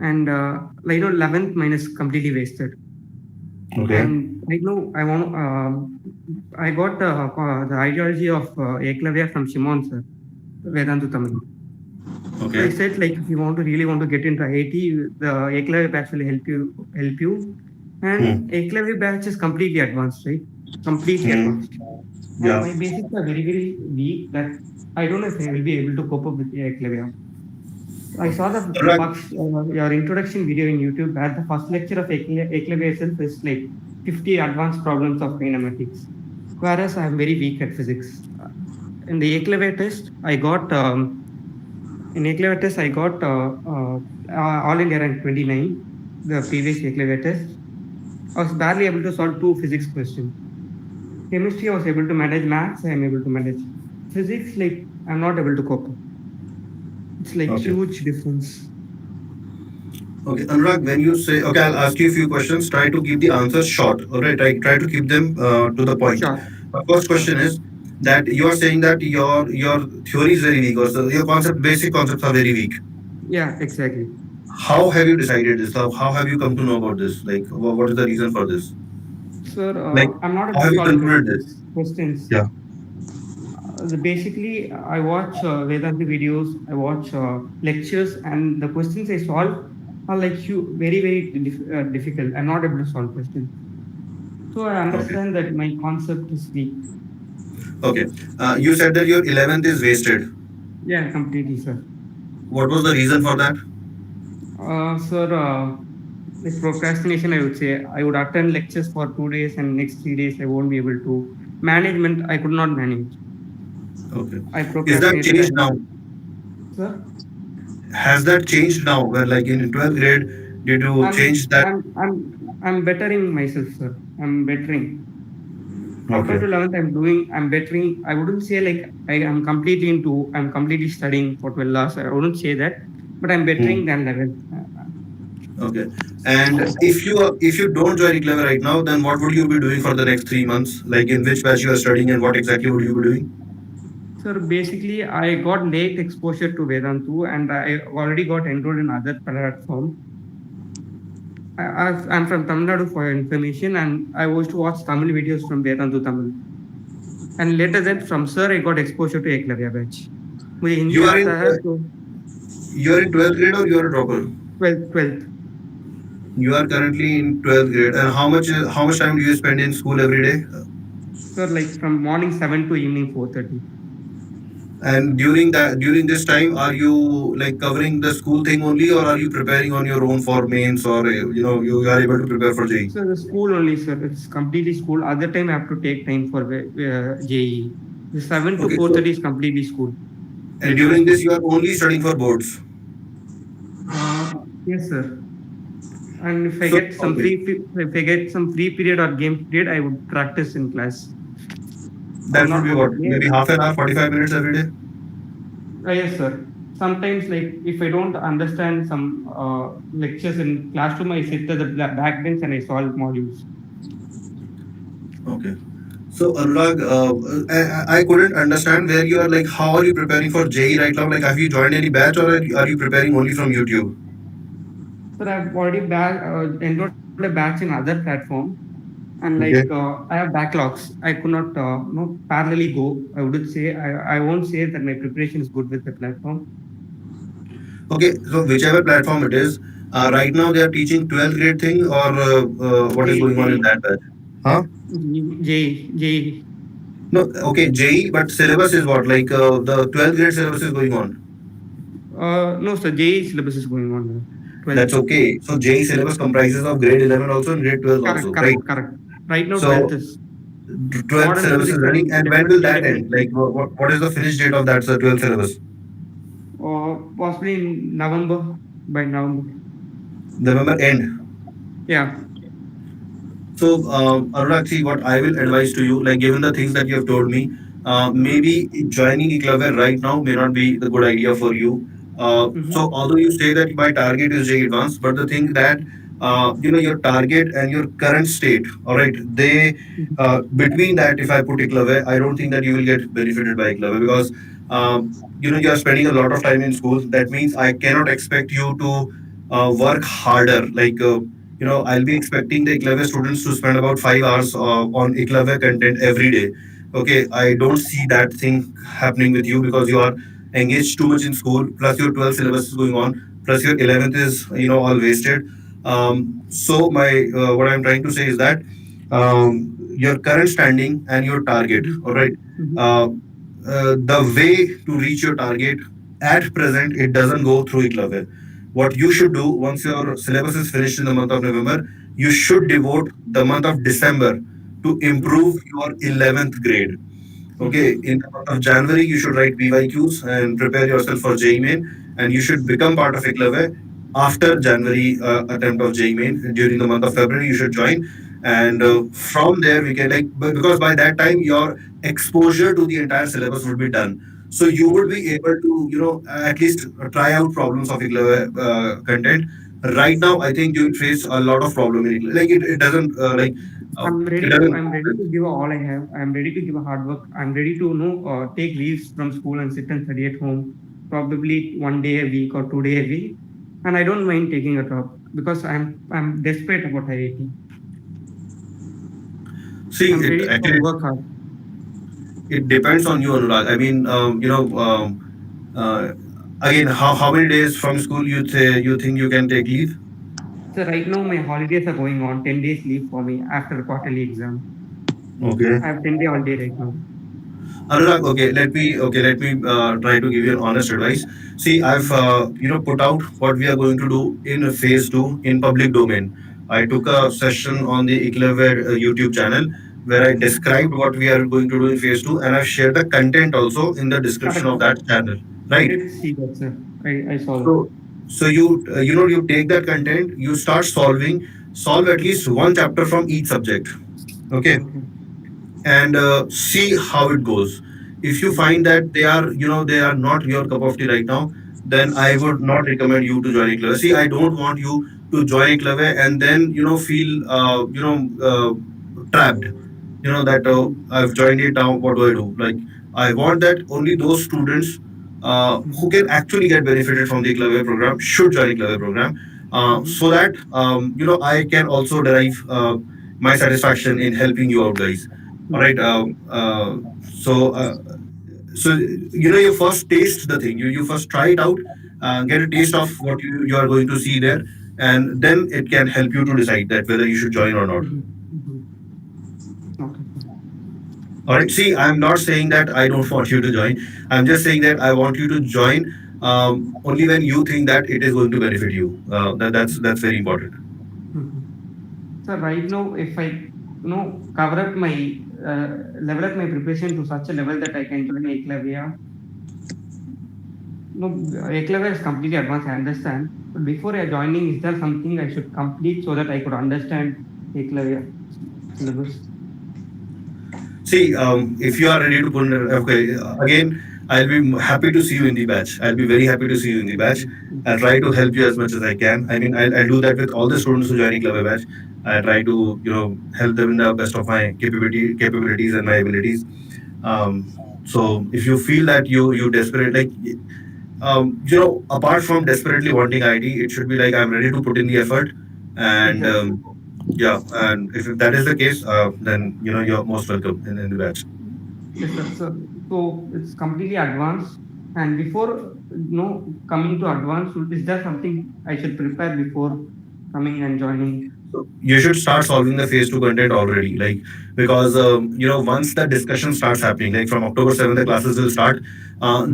and 11th mine is completely wasted. Okay. And right now, I got the ideology of Eklavya from Shimon, sir, Vedantu Tamil. So Okay. he said, like, if you really want to get into IIT, the Eklavya batch will help you. And Hmm. Eklavya batch is completely advanced, right? Completely Hmm. advanced. And Yeah. my basics are very weak that I don't know if I will be able to cope up with Eklavya. I saw the Anurag, your introduction video in YouTube where the first lecture of Eklavya itself is like 50 advanced problems of kinematics, whereas I am very weak at physics. In the Eklavya test, I got all India rank 29. The previous Eklavya test, I was barely able to solve two physics questions. Chemistry, I was able to manage. Maths, I am able to manage. Physics, like I'm not able to cope. It's like okay. huge difference. Okay, Anurag, when you say, okay, I'll ask you a few questions. Try to keep the answers short. All right, try to keep them to the point. Sure, My first sure. question is that you are saying that your theory is very weak, or so your basic concepts are very weak. Yeah, exactly. How have you decided this? How have you come to know about this? Like, what is the reason for this? Sir, Like, I'm not able how to have you solve concluded this? questions. Yeah. Basically, I watch Vedanta videos, I watch lectures, and the questions I solve are like very, very difficult. I'm not able to solve questions. So I Okay. understand that my concept is weak. Okay. You said that your 11th is wasted. Yeah, completely, sir. What was the reason for that? Sir, like procrastination, I would say I would attend lectures for 2 days and next 3 days I won't be able to. Management, I could not manage. Okay. I Is that procrastinated. changed now? Sir, Has that changed now? Where like in 12th grade, did you I'm, change that? I'm, I'm, I'm bettering myself, sir. I'm bettering. Compared Okay. to 11th, I'm bettering. I wouldn't say like I'm completely studying for 12 hours. I wouldn't say that, but I'm bettering Hmm. than 11th. Okay. And if you don't join Eklavya right now, then what would you be doing for the next 3 months? Like in which batch you are studying and what exactly would you be doing? Sir, basically, I got late exposure to Vedantu and I already got enrolled in other platform. I'm from Tamil Nadu for your information, and I used to watch Tamil videos from Vedantu Tamil. And later then, from Sir, I got exposure to Eklavya batch. मुझे Hindi You are in आता है तो you are in 12th grade or you are a dropper? 12th. You are currently in 12th grade. And how much time do you spend in school every day? Sir, like from morning 7 to evening 4:30. And during this time, are you like covering the school thing only, or are you preparing on your own for mains, or you are able to prepare for JEE? So the school only, sir. It's completely school. Other time I have to take time for JE. The 7 to Okay, so 4:30 is completely school, and regular during school. this you are only studying for boards. Yes, sir. And So okay, if I get some free period or game period, I would practice in class. I would that would not be go to what, play. maybe half an hour, 45 minutes every day. Yes, sir. Sometimes, like if I don't understand some lectures in classroom, I sit at the back bench and I solve modules. Okay. So Anurag, I couldn't understand where you are, like how are you preparing for JEE right now? Like have you joined any batch, or are you preparing only from YouTube? Sir, I've already enrolled a batch in other platform, and like Okay. I have backlogs. I could not parallelly go. I wouldn't say I won't say that my preparation is good with the platform. Okay, so whichever platform it is, right now they are teaching 12th grade thing, or what is JEE, going on in that batch? Huh? JEE. No, okay, JEE, but syllabus is what? Like the 12th grade syllabus is going on. No, sir. JEE syllabus is going on now. That's 12th. okay. So JEE syllabus comprises of grade 11 also and grade 12 Correct, also, right? correct, correct. Right now, 12th So is 12th modern syllabus is physics running, and and when will that end? indefinite. Like what is the finish date of that 12th syllabus? Or possibly in November, by November. November end. Yeah. So, Anurag, see what I will advise to you, like given the things that you have told me, maybe joining Eklavya right now may not be the good idea for you. So, Mm-hmm. although you say that my target is JEE Advanced, but the thing that your target and your current state, all right, they between that, if I put Eklavya, I don't think that you will get benefited by Eklavya because you are spending a lot of time in school. That means I cannot expect you to work harder, like. I'll be expecting the Eklavya students to spend about 5 hours on Eklavya content every day. Okay, I don't see that thing happening with you because you are engaged too much in school, plus your 12th syllabus is going on, plus your 11th is, all wasted. So what I'm trying to say is that your current standing and your target, all right, Mm-hmm. uh, the way to reach your target at present, it doesn't go through Eklavya. What you should do once your syllabus is finished in the month of November, you should devote the month of December to improve your 11th grade. Okay, Mm-hmm. in the month of January, you should write PYQs and prepare yourself for JEE Main, and you should become part of Eklavya after January attempt of JEE Main. During the month of February, you should join, and from there we can because by that time your exposure to the entire syllabus would be done. So you would be able to at least try out problems of Eklavya content. Right now I think you will face a lot of problem in it. Like it doesn't uh, it doesn't. I'm ready to give all I have. I'm ready to give a hard work. I'm ready to take leaves from school and sit and study at home, probably 1 day a week or 2 day a week. And I don't mind taking a drop because I'm desperate about IIT. See, I'm it ready to actually work hard. it depends on you, Anurag. I mean, uh, again, how many days from school you think you can take leave? So right now my holidays are going on, 10 days leave for me after the quarterly exam. Okay. I have 10-day holiday right now. Anurag, let me try to give you an honest advice. See, I've put out what we are going to do in phase two in public domain. I took a session on the Eklavya YouTube channel where I described what we are going to do in phase two, and I've shared the content also in the description Correct. of that channel. I Right. did see that, sir. I saw that. So, you take that content, you start solve at least one chapter from each subject. Okay, Okay. and see how it goes. If you find that they are not your cup of tea right now, then I would not recommend you to join Eklavya. See, I don't want you to join Eklavya and then feel trapped. That I've joined it now. What do I do? Like, I want that only those students who can actually get benefited from the Eklavya program should join Eklavya program, so that I can also derive my satisfaction in helping you out, guys. All right. So, you first taste the thing. You first try it out, get a taste of what you are going to see there, and then it can help you to decide that whether you should join or not. Mhm. Mhm. Okay, sir. All right. See, I'm not saying that I don't want you to join. I'm just saying that I want you to join only when you think that it is going to benefit you. That's very important. Mhm. So right now, if I cover up my level up my preparation to such a level that I can join Eklavya. No, Eklavya is completely advanced. I understand. But before I joining, is there something I should complete so that I could understand Eklavya syllabus? See, if you are ready to put okay, again, I'll be happy to see you in the batch. I'll be very happy to see you in the batch. I'll try to help you as much as I can. I mean, I'll do that with all the students who joining Club batch. I try to help them in the best of my capabilities and my abilities. Um, so if you feel that you desperate like apart from desperately wanting ID, it should be like I'm ready to put in the effort, and Exactly. yeah, and if that is the case, then you're most welcome in the batch. Yes, sir. So it's completely advanced. And before coming to advanced, is there something I should prepare before coming and joining? So you should start solving the phase two content already, like because once the discussion starts happening, like from October 7th, the classes will start.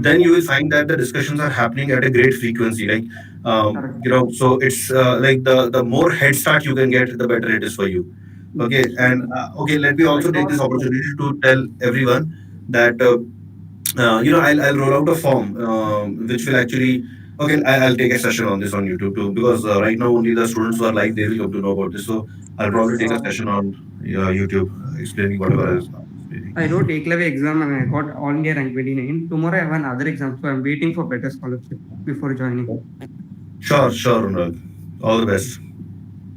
Then you will find that the discussions are happening at a great frequency. Like Correct. so it's like the more head start you can get, the better it is for you. Okay, and okay, let me So I also take got this opportunity to tell everyone that I'll roll out a form which will actually okay I'll take a session on this on YouTube too, because right now only the students who are live they will come to know about this. So I'll yes. probably take a session on YouTube explaining whatever I was explaining. I wrote Eklavya exam and I got all India rank 29. Tomorrow I have another exam, so I'm waiting for better scholarship before joining. Sure, Anurag. All the best,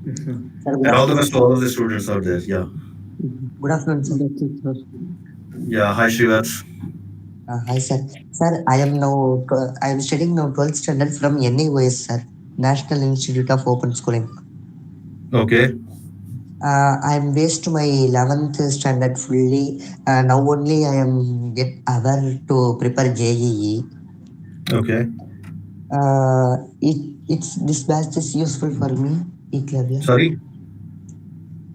Yes, sir. Sir, good and all the afternoon, best to sir. all of the students out there. Yeah, Mhm. Good afternoon, sir. That's it, sir. yeah. Hi, Srivats. Hi, sir. Sir, I am studying now 12th standard from NEOS, sir, National Institute of Open Schooling. Okay, I am based to my 11th standard fully. Now only I am get aware to prepare JEE. okay. It's this batch is useful for me, Eklavya. Sorry.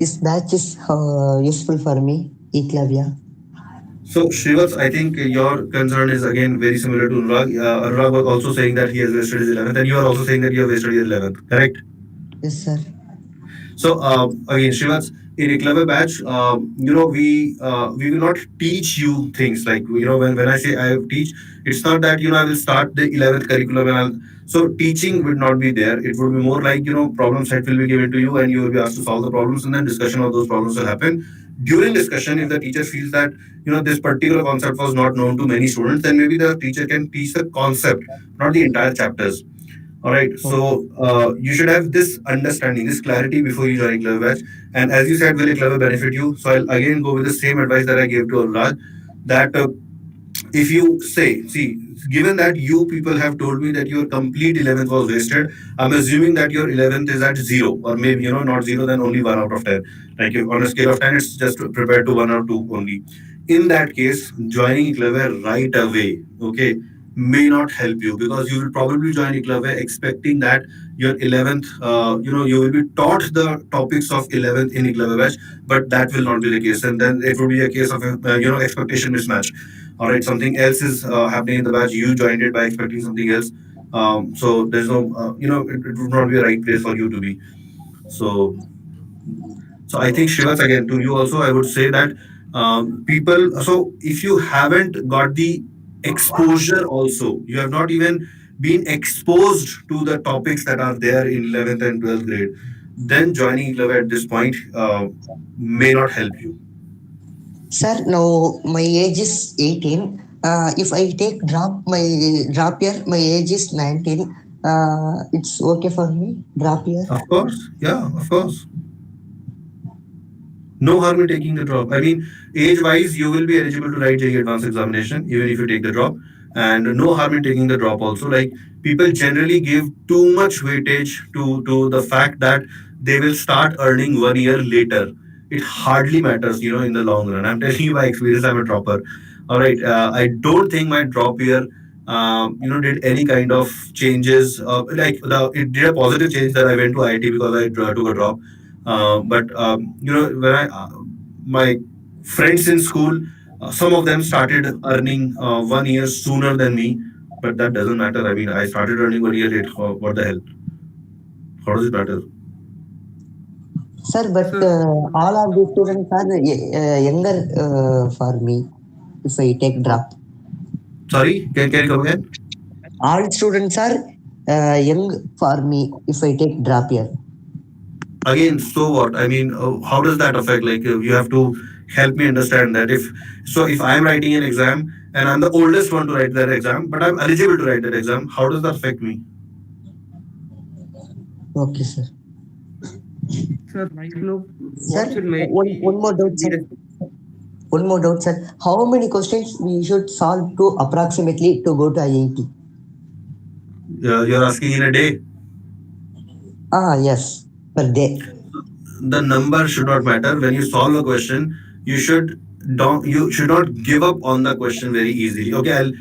This batch is useful for me, Eklavya. So, Srivats, I think your concern is again very similar to Anurag. Anurag was also saying that he has wasted his 11th, and you are also saying that you have wasted your 11th, correct? Yes, sir. So again, Srivats, in a clever batch, we will not teach you things like when I say I teach, it's not that I will start the 11th curriculum and so teaching would not be there. It would be more like problem set will be given to you and you will be asked to solve the problems and then discussion of those problems will happen. During discussion, if the teacher feels that this particular concept was not known to many students, then maybe the teacher can teach the concept, not the entire chapters. All right. Okay. So you should have this understanding, this clarity before you join Eklavya batch. And as you said, will Eklavya benefit you? So I'll again go with the same advice that I gave to Anurag, that if you say, see, given that you people have told me that your complete 11th was wasted, I'm assuming that your 11th is at zero, or maybe, not zero, then only 1 out of 10. Like if on a scale of 10, it's just prepared to 1 or 2 only. In that case, joining Eklavya right away, okay, may not help you, because you will probably join Eklavya expecting that your 11th, you will be taught the topics of 11th in Eklavya batch, but that will not be the case. And then it will be a case of, expectation mismatch. All right, something else is happening in the batch. You joined it by expecting something else. So there's no, it would not be a right place for you to be. So, so I think Shivas, again, to you also, I would say that people. So if you haven't got the exposure, also, you have not even been exposed to the topics that are there in 11th and 12th grade, then joining 11 at this point may not help you. Sir, now my age is 18. If I take drop year, my age is 19. It's okay for me. Drop year. Of course, yeah, of course. No harm in taking the drop. I mean, age-wise, you will be eligible to write JEE Advanced examination even if you take the drop, and no harm in taking the drop also. Like, people generally give too much weightage to the fact that they will start earning 1 year later. It hardly matters, in the long run. I'm telling you by experience. I'm a dropper. All right, I don't think my drop year, did any kind of changes. Like it did a positive change that I went to IIT because I took a drop, but when my friends in school, some of them started earning 1 year sooner than me, but that doesn't matter. I mean, I started earning 1 year late. What the hell? How does it matter? Sir, but So, all of the students are younger for me if I take Uh, drop. Sorry, can you come again? All students are young for me if I take drop year. Again, so what? I mean, how does that affect? Like, you have to help me understand that. If I'm writing an exam and I'm the oldest one to write that exam, but I'm eligible to write that exam, how does that affect me? Okay, sir. sir, right now, Sir, what should make one more doubt, be sir. the One more doubt, sir. How many questions we should solve to approximately to go to IIT? You're asking in a day. Ah, yes, per day. The number should not matter. When you solve a question, you should don't you should not give up on the question very easily. Okay, I'll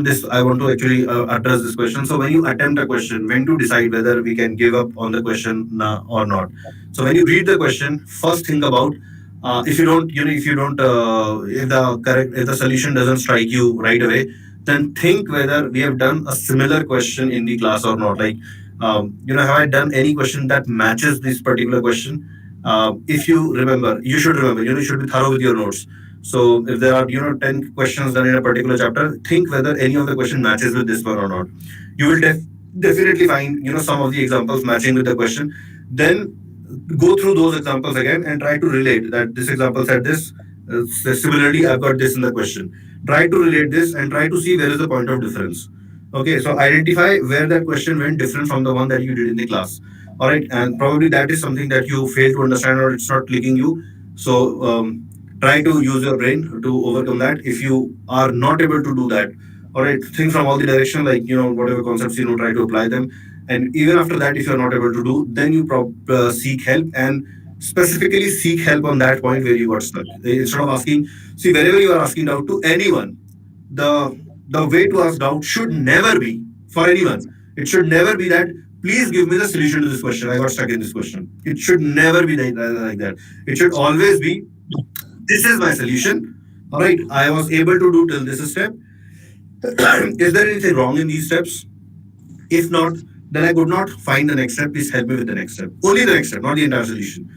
this I want to actually address this question. So when you attempt a question, when to decide whether we can give up on the question or not. So when you read the question, first think about, if you don't, if you don't, if the solution doesn't strike you right away, then think whether we have done a similar question in the class or not. Like, have I done any question that matches this particular question? If you remember, you should remember, you should be thorough with your notes. So if there are, 10 questions done in a particular chapter, think whether any of the question matches with this one or not. You will definitely find, some of the examples matching with the question. Then go through those examples again and try to relate that this example said this. Similarly, I've got this in the question. Try to relate this and try to see where is the point of difference. Okay, so identify where that question went different from the one that you did in the class. All right, and probably that is something that you fail to understand or it's not clicking you. So try to use your brain to overcome that. If you are not able to do that, all right, think from all the direction, like, whatever concepts, try to apply them. And even after that, if you're not able to do, then you seek help, and specifically seek help on that point where you got stuck. Instead of asking, see, wherever you are asking doubt to anyone, the the way to ask doubt should never be for anyone. It should never be that, please give me the solution to this question. I got stuck in this question. It should never be like that. It should always be, this is my solution. All right, I was able to do till this step. Is there anything wrong in these steps? If not, then I could not find the next step. Please help me with the next step. Only the next step, not the entire solution.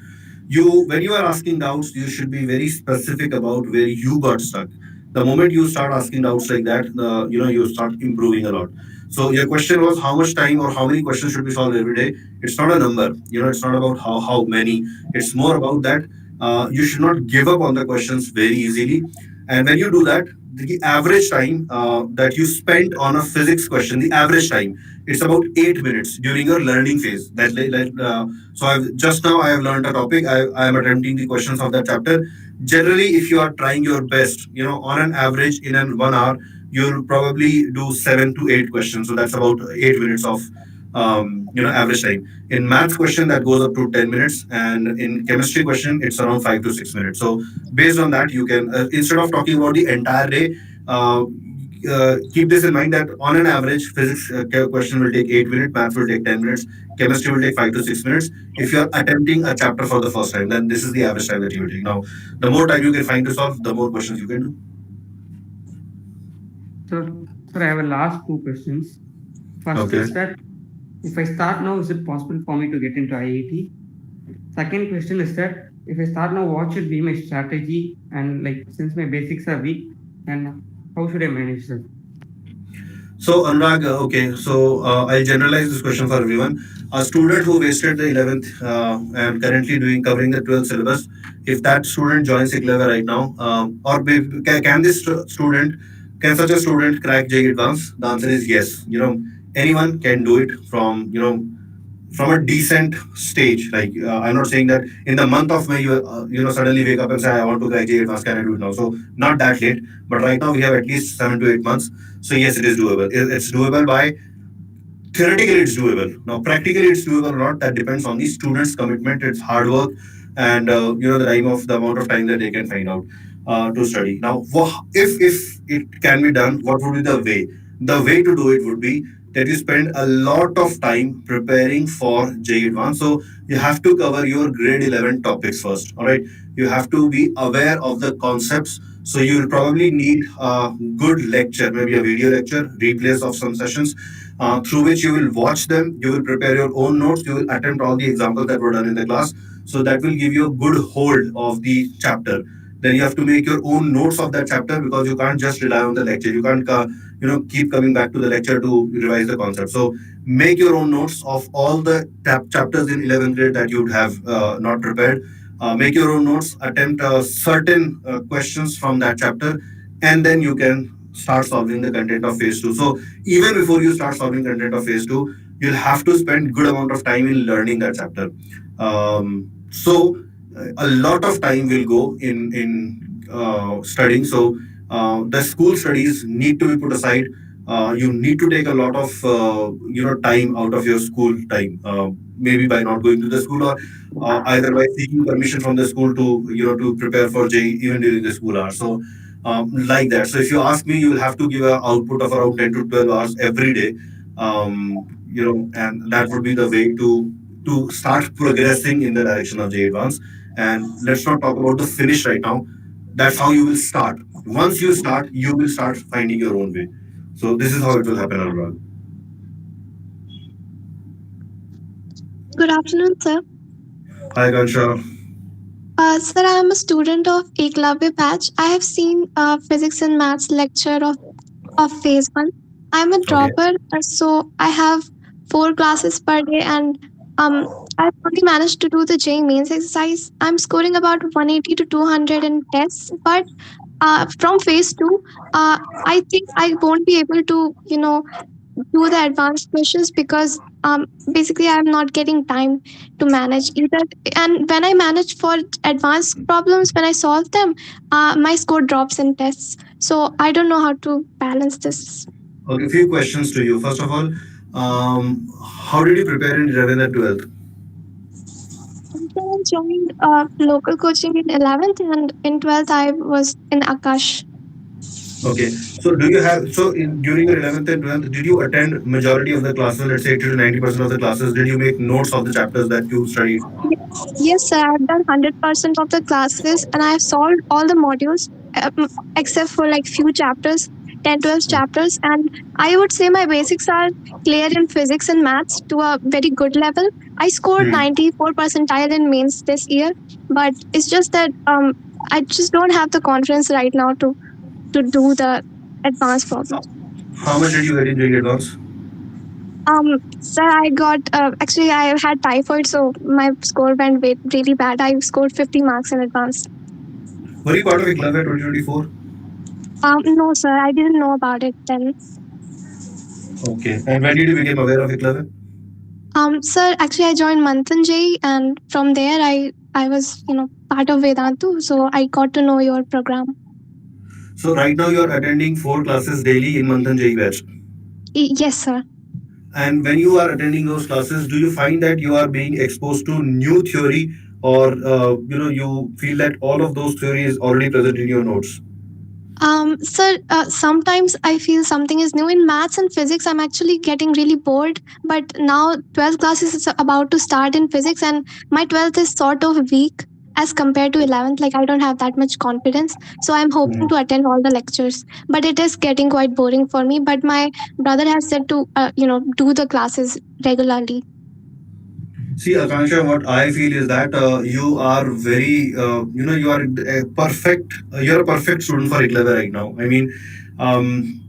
When you are asking doubts, you should be very specific about where you got stuck. The moment you start asking doubts like that, you start improving a lot. So your question was, how much time or how many questions should be solved every day? It's not a number. It's not about how many. It's more about that you should not give up on the questions very easily. And when you do that, the average time that you spent on a physics question, the average time, it's about 8 minutes during your learning phase. So I've just now I have learned a topic. I am attempting the questions of that chapter. Generally, if you are trying your best, on an average in an 1 hour, you'll probably do 7 to 8 questions. So that's about 8 minutes of average time. In maths question, that goes up to 10 minutes, and in chemistry question, it's around 5 to 6 minutes. So based on that, you can instead of talking about the entire day, uh, keep this in mind that on an average, physics question will take 8 minutes, maths will take 10 minutes, chemistry will take 5 to 6 minutes. If you are attempting a chapter for the first time, then this is the average time that you will take. Now, the more time you can find to solve, the more questions you can do. So, sir, I have a last two questions. First Okay. is that if I start now, is it possible for me to get into IIT? Second question is that if I start now, what should be my strategy? And like since my basics are weak, and how should I manage that? So, Anurag, okay, so I'll generalize this question for everyone. A student who wasted the 11th and currently doing covering the 12th syllabus, if that student joins Eklavya right now, can this student, can such a student crack JEE Advanced? The answer is yes. Anyone can do it from a decent stage. Like I'm not saying that in the month of May you suddenly wake up and say I want to graduate advanced. Can I do it now? So not that late, but right now we have at least 7 to 8 months. So yes, it is doable. It's doable by theoretically it's doable. Now practically it's doable or not, that depends on the student's commitment, its hard work, and the amount of time that they can find out to study. Now if it can be done, what would be the way? The way to do it would be that you spend a lot of time preparing for JEE Advanced. So you have to cover your grade 11 topics first. All right, you have to be aware of the concepts. So you will probably need a good lecture, maybe a video lecture, replays of some sessions, through which you will watch them, you will prepare your own notes, you will attempt all the examples that were done in the class. So that will give you a good hold of the chapter. Then you have to make your own notes of that chapter, because you can't just rely on the lecture. You can't keep coming back to the lecture to revise the concept. So make your own notes of all the chapters in 11th grade that you would have not prepared. Make your own notes, attempt certain questions from that chapter, and then you can start solving the content of phase 2. So even before you start solving content of phase 2, you'll have to spend good amount of time in learning that chapter. So a lot of time will go in studying. So the school studies need to be put aside. You need to take a lot of time out of your school time, maybe by not going to the school, or either by seeking permission from the school to to prepare for JEE even during the school hours. So like that. So if you ask me, you will have to give an output of around 10 to 12 hours every day. And that would be the way to start progressing in the direction of JEE Advanced. And let's not talk about the finish right now. That's how you will start. Once you start, you will start finding your own way. So this is how it will happen, Anurag. Good afternoon, sir. Hi, Gansha. Sir, I am a student of Eklavya batch. I have seen physics and maths lecture of phase one. I'm a Okay. dropper, so I have 4 classes per day, and I've only managed to do the JEE mains exercise. I'm scoring about 180 to 200 in tests, but from phase two, I think I won't be able to, do the advanced questions because basically I'm not getting time to manage either. And when I manage for advanced problems, when I solve them, my score drops in tests. So I don't know how to balance this. Okay, a few questions to you. First of all, how did you prepare in 11th and 12th? So I joined local coaching in 11th, and in 12th I was in Akash. Okay. So do you have during your 11th and 12th, did you attend majority of the classes, let's say 80 to 90% of the classes? Did you make notes of the chapters that you studied? Yes, sir. I've done 100% of the classes, and I have solved all the modules except for like few chapters, 10, 12 chapters. And I would say my basics are clear in physics and maths to a very good level. I scored Hmm. 94 percentile in mains this year, but it's just that I just don't have the confidence right now to do the advanced problems. How much did you get in JEE Advance? Sir, I got actually I had typhoid, so my score went really bad. I scored 50 marks in advance. Were you part of Eklavya 2024? No, sir, I didn't know about it then. Okay. And when did you become aware of Eklavya? Sir, actually, I joined Manthan JEE, and from there, I was part of Vedantu, so I got to know your program. So right now you are attending 4 classes daily in Manthan JEE batch. Yes, sir. And when you are attending those classes, do you find that you are being exposed to new theory, or you feel that all of those theory is already present in your notes? Sir, sometimes I feel something is new in maths and physics. I'm actually getting really bored. But now 12th class is about to start in physics, and my 12th is sort of weak as compared to 11th. Like, I don't have that much confidence. So I'm hoping to attend all the lectures. But it is getting quite boring for me. But my brother has said to, do the classes regularly. See, Akansha, what I feel is that you are very, you are a perfect, you're a perfect student for Eklavya right now. I mean, um,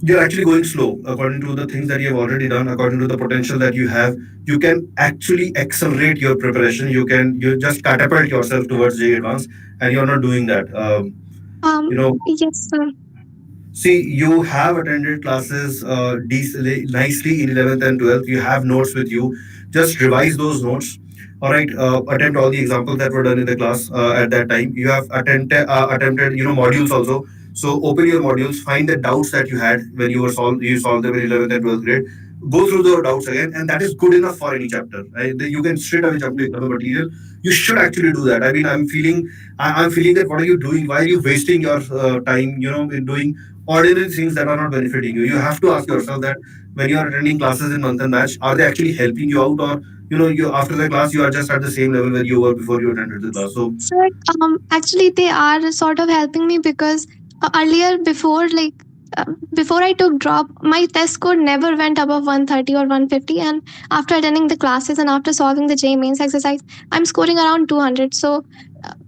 you're actually going slow according to the things that you have already done, according to the potential that you have. You can actually accelerate your preparation. You just catapult yourself towards JEE Advanced, and you're not doing that. Um, You know, yes, sir. See, you have attended classes nicely in 11th and 12th. You have notes with you. Just revise those notes. All right. Attempt all the examples that were done in the class at that time. You have attempted modules also. So open your modules. Find the doubts that you had when you solved them in 11th and 12th grade. Go through the doubts again, and that is good enough for any chapter. You can straight away jump to another material. You should actually do that. I mean, I'm feeling that what are you doing? Why are you wasting your time? In doing ordinary things that are not benefiting you. You have to ask yourself that when you are attending classes in month and match, are they actually helping you out, or you after the class you are just at the same level where you were before you attended the class? So Sir, actually, they are sort of helping me because earlier, before I took drop, my test score never went above 130 or 150. And after attending the classes and after solving the J mains exercise, I'm scoring around 200. So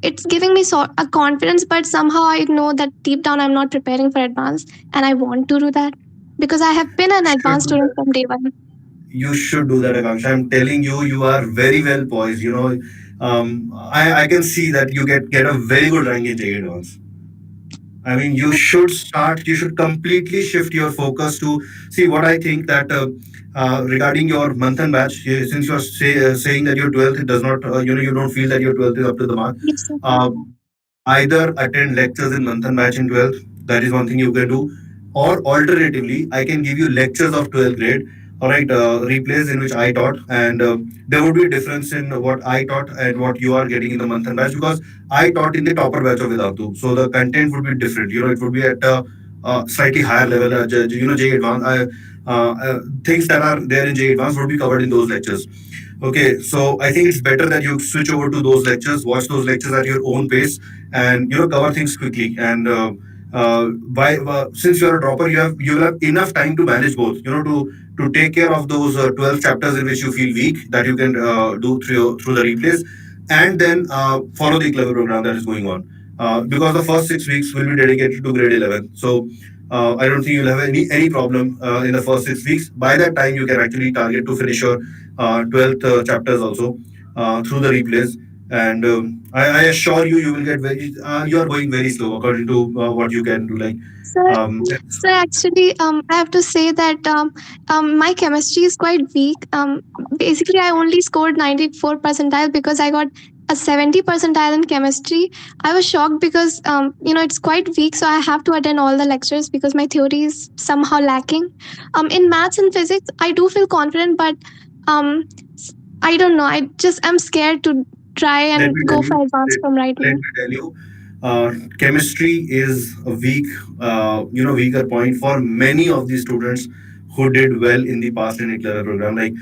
it's giving me a confidence, but somehow I know that deep down I'm not preparing for advanced, and I want to do that because I have been an you should advanced do student that. from day one. You should do that, Akanksha. I'm telling you, you are very well poised. I can see that you get a very good rank in JEE Advanced. I mean, you should completely shift your focus to see what I think that regarding your Manthan batch, since you're saying that your 12th it does not, you don't feel that your 12th is up to the mark. Yes, sir. Either attend lectures in Manthan batch in 12th, that is one thing you can do, or alternatively, I can give you lectures of 12th grade, all right, replays in which I taught, and there would be a difference in what I taught and what you are getting in the Manthan batch because I taught in the topper batch of Vedantu, so the content would be different. It would be at a slightly higher level. JEE Advanced, things that are there in JEE Advanced would be covered in those lectures. Okay, so I think it's better that you switch over to those lectures, watch those lectures at your own pace, and cover things quickly. And since you're a dropper, you will have enough time to manage both. To take care of those 12 chapters in which you feel weak that you can do through the replays, and then follow the clever program that is going on. Because the first 6 weeks will be dedicated to grade 11. So I don't think you'll have any problem in the first 6 weeks. By that time, you can actually target to finish your 12th chapters also through the replays. And I assure you, you will get you are going very slow according to what you can do. Like, Sir, um, sir, actually, I have to say that my chemistry is quite weak. Basically, I only scored 94 percentile because I got a 70 percentile in chemistry. I was shocked because it's quite weak, so I have to attend all the lectures because my theory is somehow lacking. In maths and physics, I do feel confident, but um, I don't know. I'm scared to try let and me tell go you, for advanced from right let now. me tell you, chemistry is a weaker point for many of the students who did well in the past in Eclair program. Like,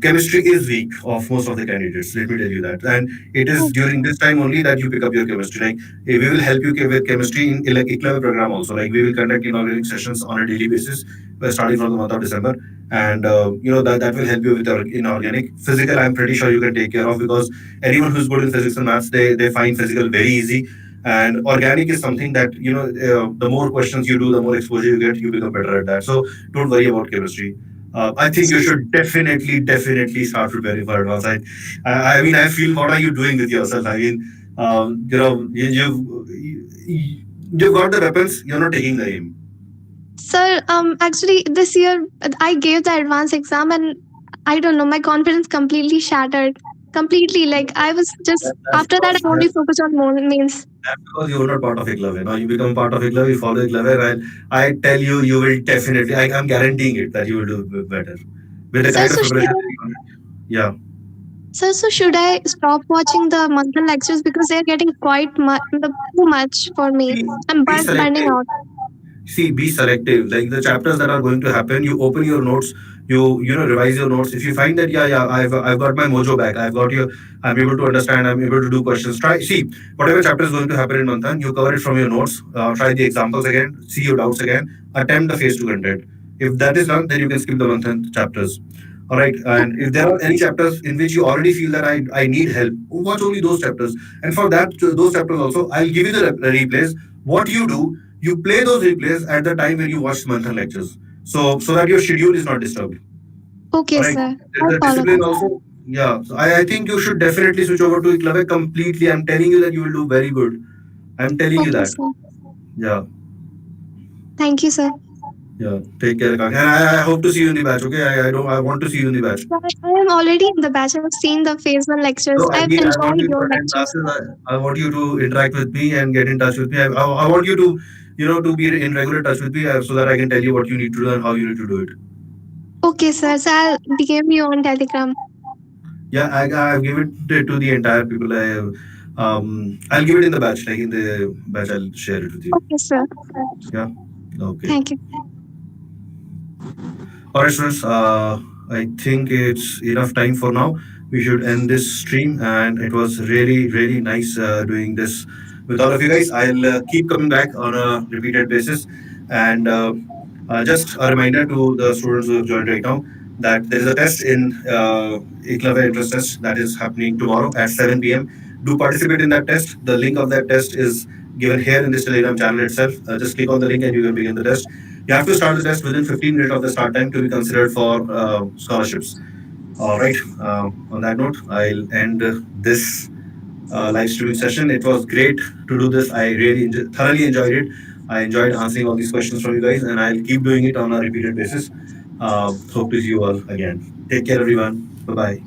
chemistry is weak of most of the candidates. Let me tell you that, and it is during this time only that you pick up your chemistry. Like, we will help you with chemistry in like Eclair program also. Like, we will conduct inorganic sessions on a daily basis, starting from the month of December, and that will help you with your inorganic. Physical, I'm pretty sure you can take care of because anyone who's good in physics and maths, they find physical very easy. And organic is something that the more questions you do, the more exposure you get, you become better at that. So don't worry about chemistry. I think you should definitely start preparing for advance. I mean, I feel, what are you doing with yourself? I mean, You've got the weapons, you're not taking the aim. Sir, actually, this year I gave the advanced exam, and I don't know, my confidence completely shattered. Completely, like I was just That's after that, because I only focused on mains. that's because you were not part of Eklavya. Now you become part of Eklavya, you follow Eklavya, and I tell you, you will definitely. I'm guaranteeing it that you will do better with the Sir, kind of so should preparation. I, That you Yeah. sir, so should I stop watching the monthly lectures because they're getting quite too much for me? See, I'm be burning selective. out. See, be selective. Like the chapters that are going to happen, you open your notes, you revise your notes. If you find that yeah, I've got my mojo back, I'm able to understand, I'm able to do questions. Try see whatever chapter is going to happen in Manthan, you cover it from your notes. Try the examples again, see your doubts again, attempt the phase two content. If that is done, then you can skip the Manthan chapters. All right, and if there are any chapters in which you already feel that I need help, watch only those chapters. And for that, those chapters also, I'll give you the replays. What you do, you play those replays at the time when you watch Manthan lectures, so that your schedule is not disturbed. Okay, All right, sir. there's I'll a follow discipline that. also. Yeah, so I think you should definitely switch over to Eklavya completely. I'm telling you that you will do very good. I'm telling you Okay, that. sir. Yeah, Thank you, sir. yeah. Take care, Kak. And I hope to see you in the batch. Okay, I don't. I want to see you in the batch. Sir, I am already in the batch. I've seen the phase one lectures. No, I I've mean, I want enjoyed you to your attend lectures. classes. I want you to interact with me and get in touch with me. I want you to, to be in regular touch with me so that I can tell you what you need to do and how you need to do it. Okay, sir. So I'll DM you on Telegram. Yeah, I've given it to the entire people. I'll give it in the batch, like in the batch, I'll share it with you. Okay, sir. Yeah. Okay. Thank you. All right, students. I think it's enough time for now. We should end this stream, and it was really, really nice doing this with all of you guys. I'll keep coming back on a repeated basis, and just a reminder to the students who have joined right now that there is a test in Eklavya interest test that is happening tomorrow at 7 p.m. Do participate in that test. The link of that test is given here in this Telegram channel itself. Just click on the link and you can begin the test. You have to start the test within 15 minutes of the start time to be considered for scholarships. All right. On that note, I'll end this live streaming session. It was great to do this. I really thoroughly enjoyed it. I enjoyed answering all these questions from you guys, and I'll keep doing it on a repeated basis. Hope to see you all again. Take care, everyone. Bye bye.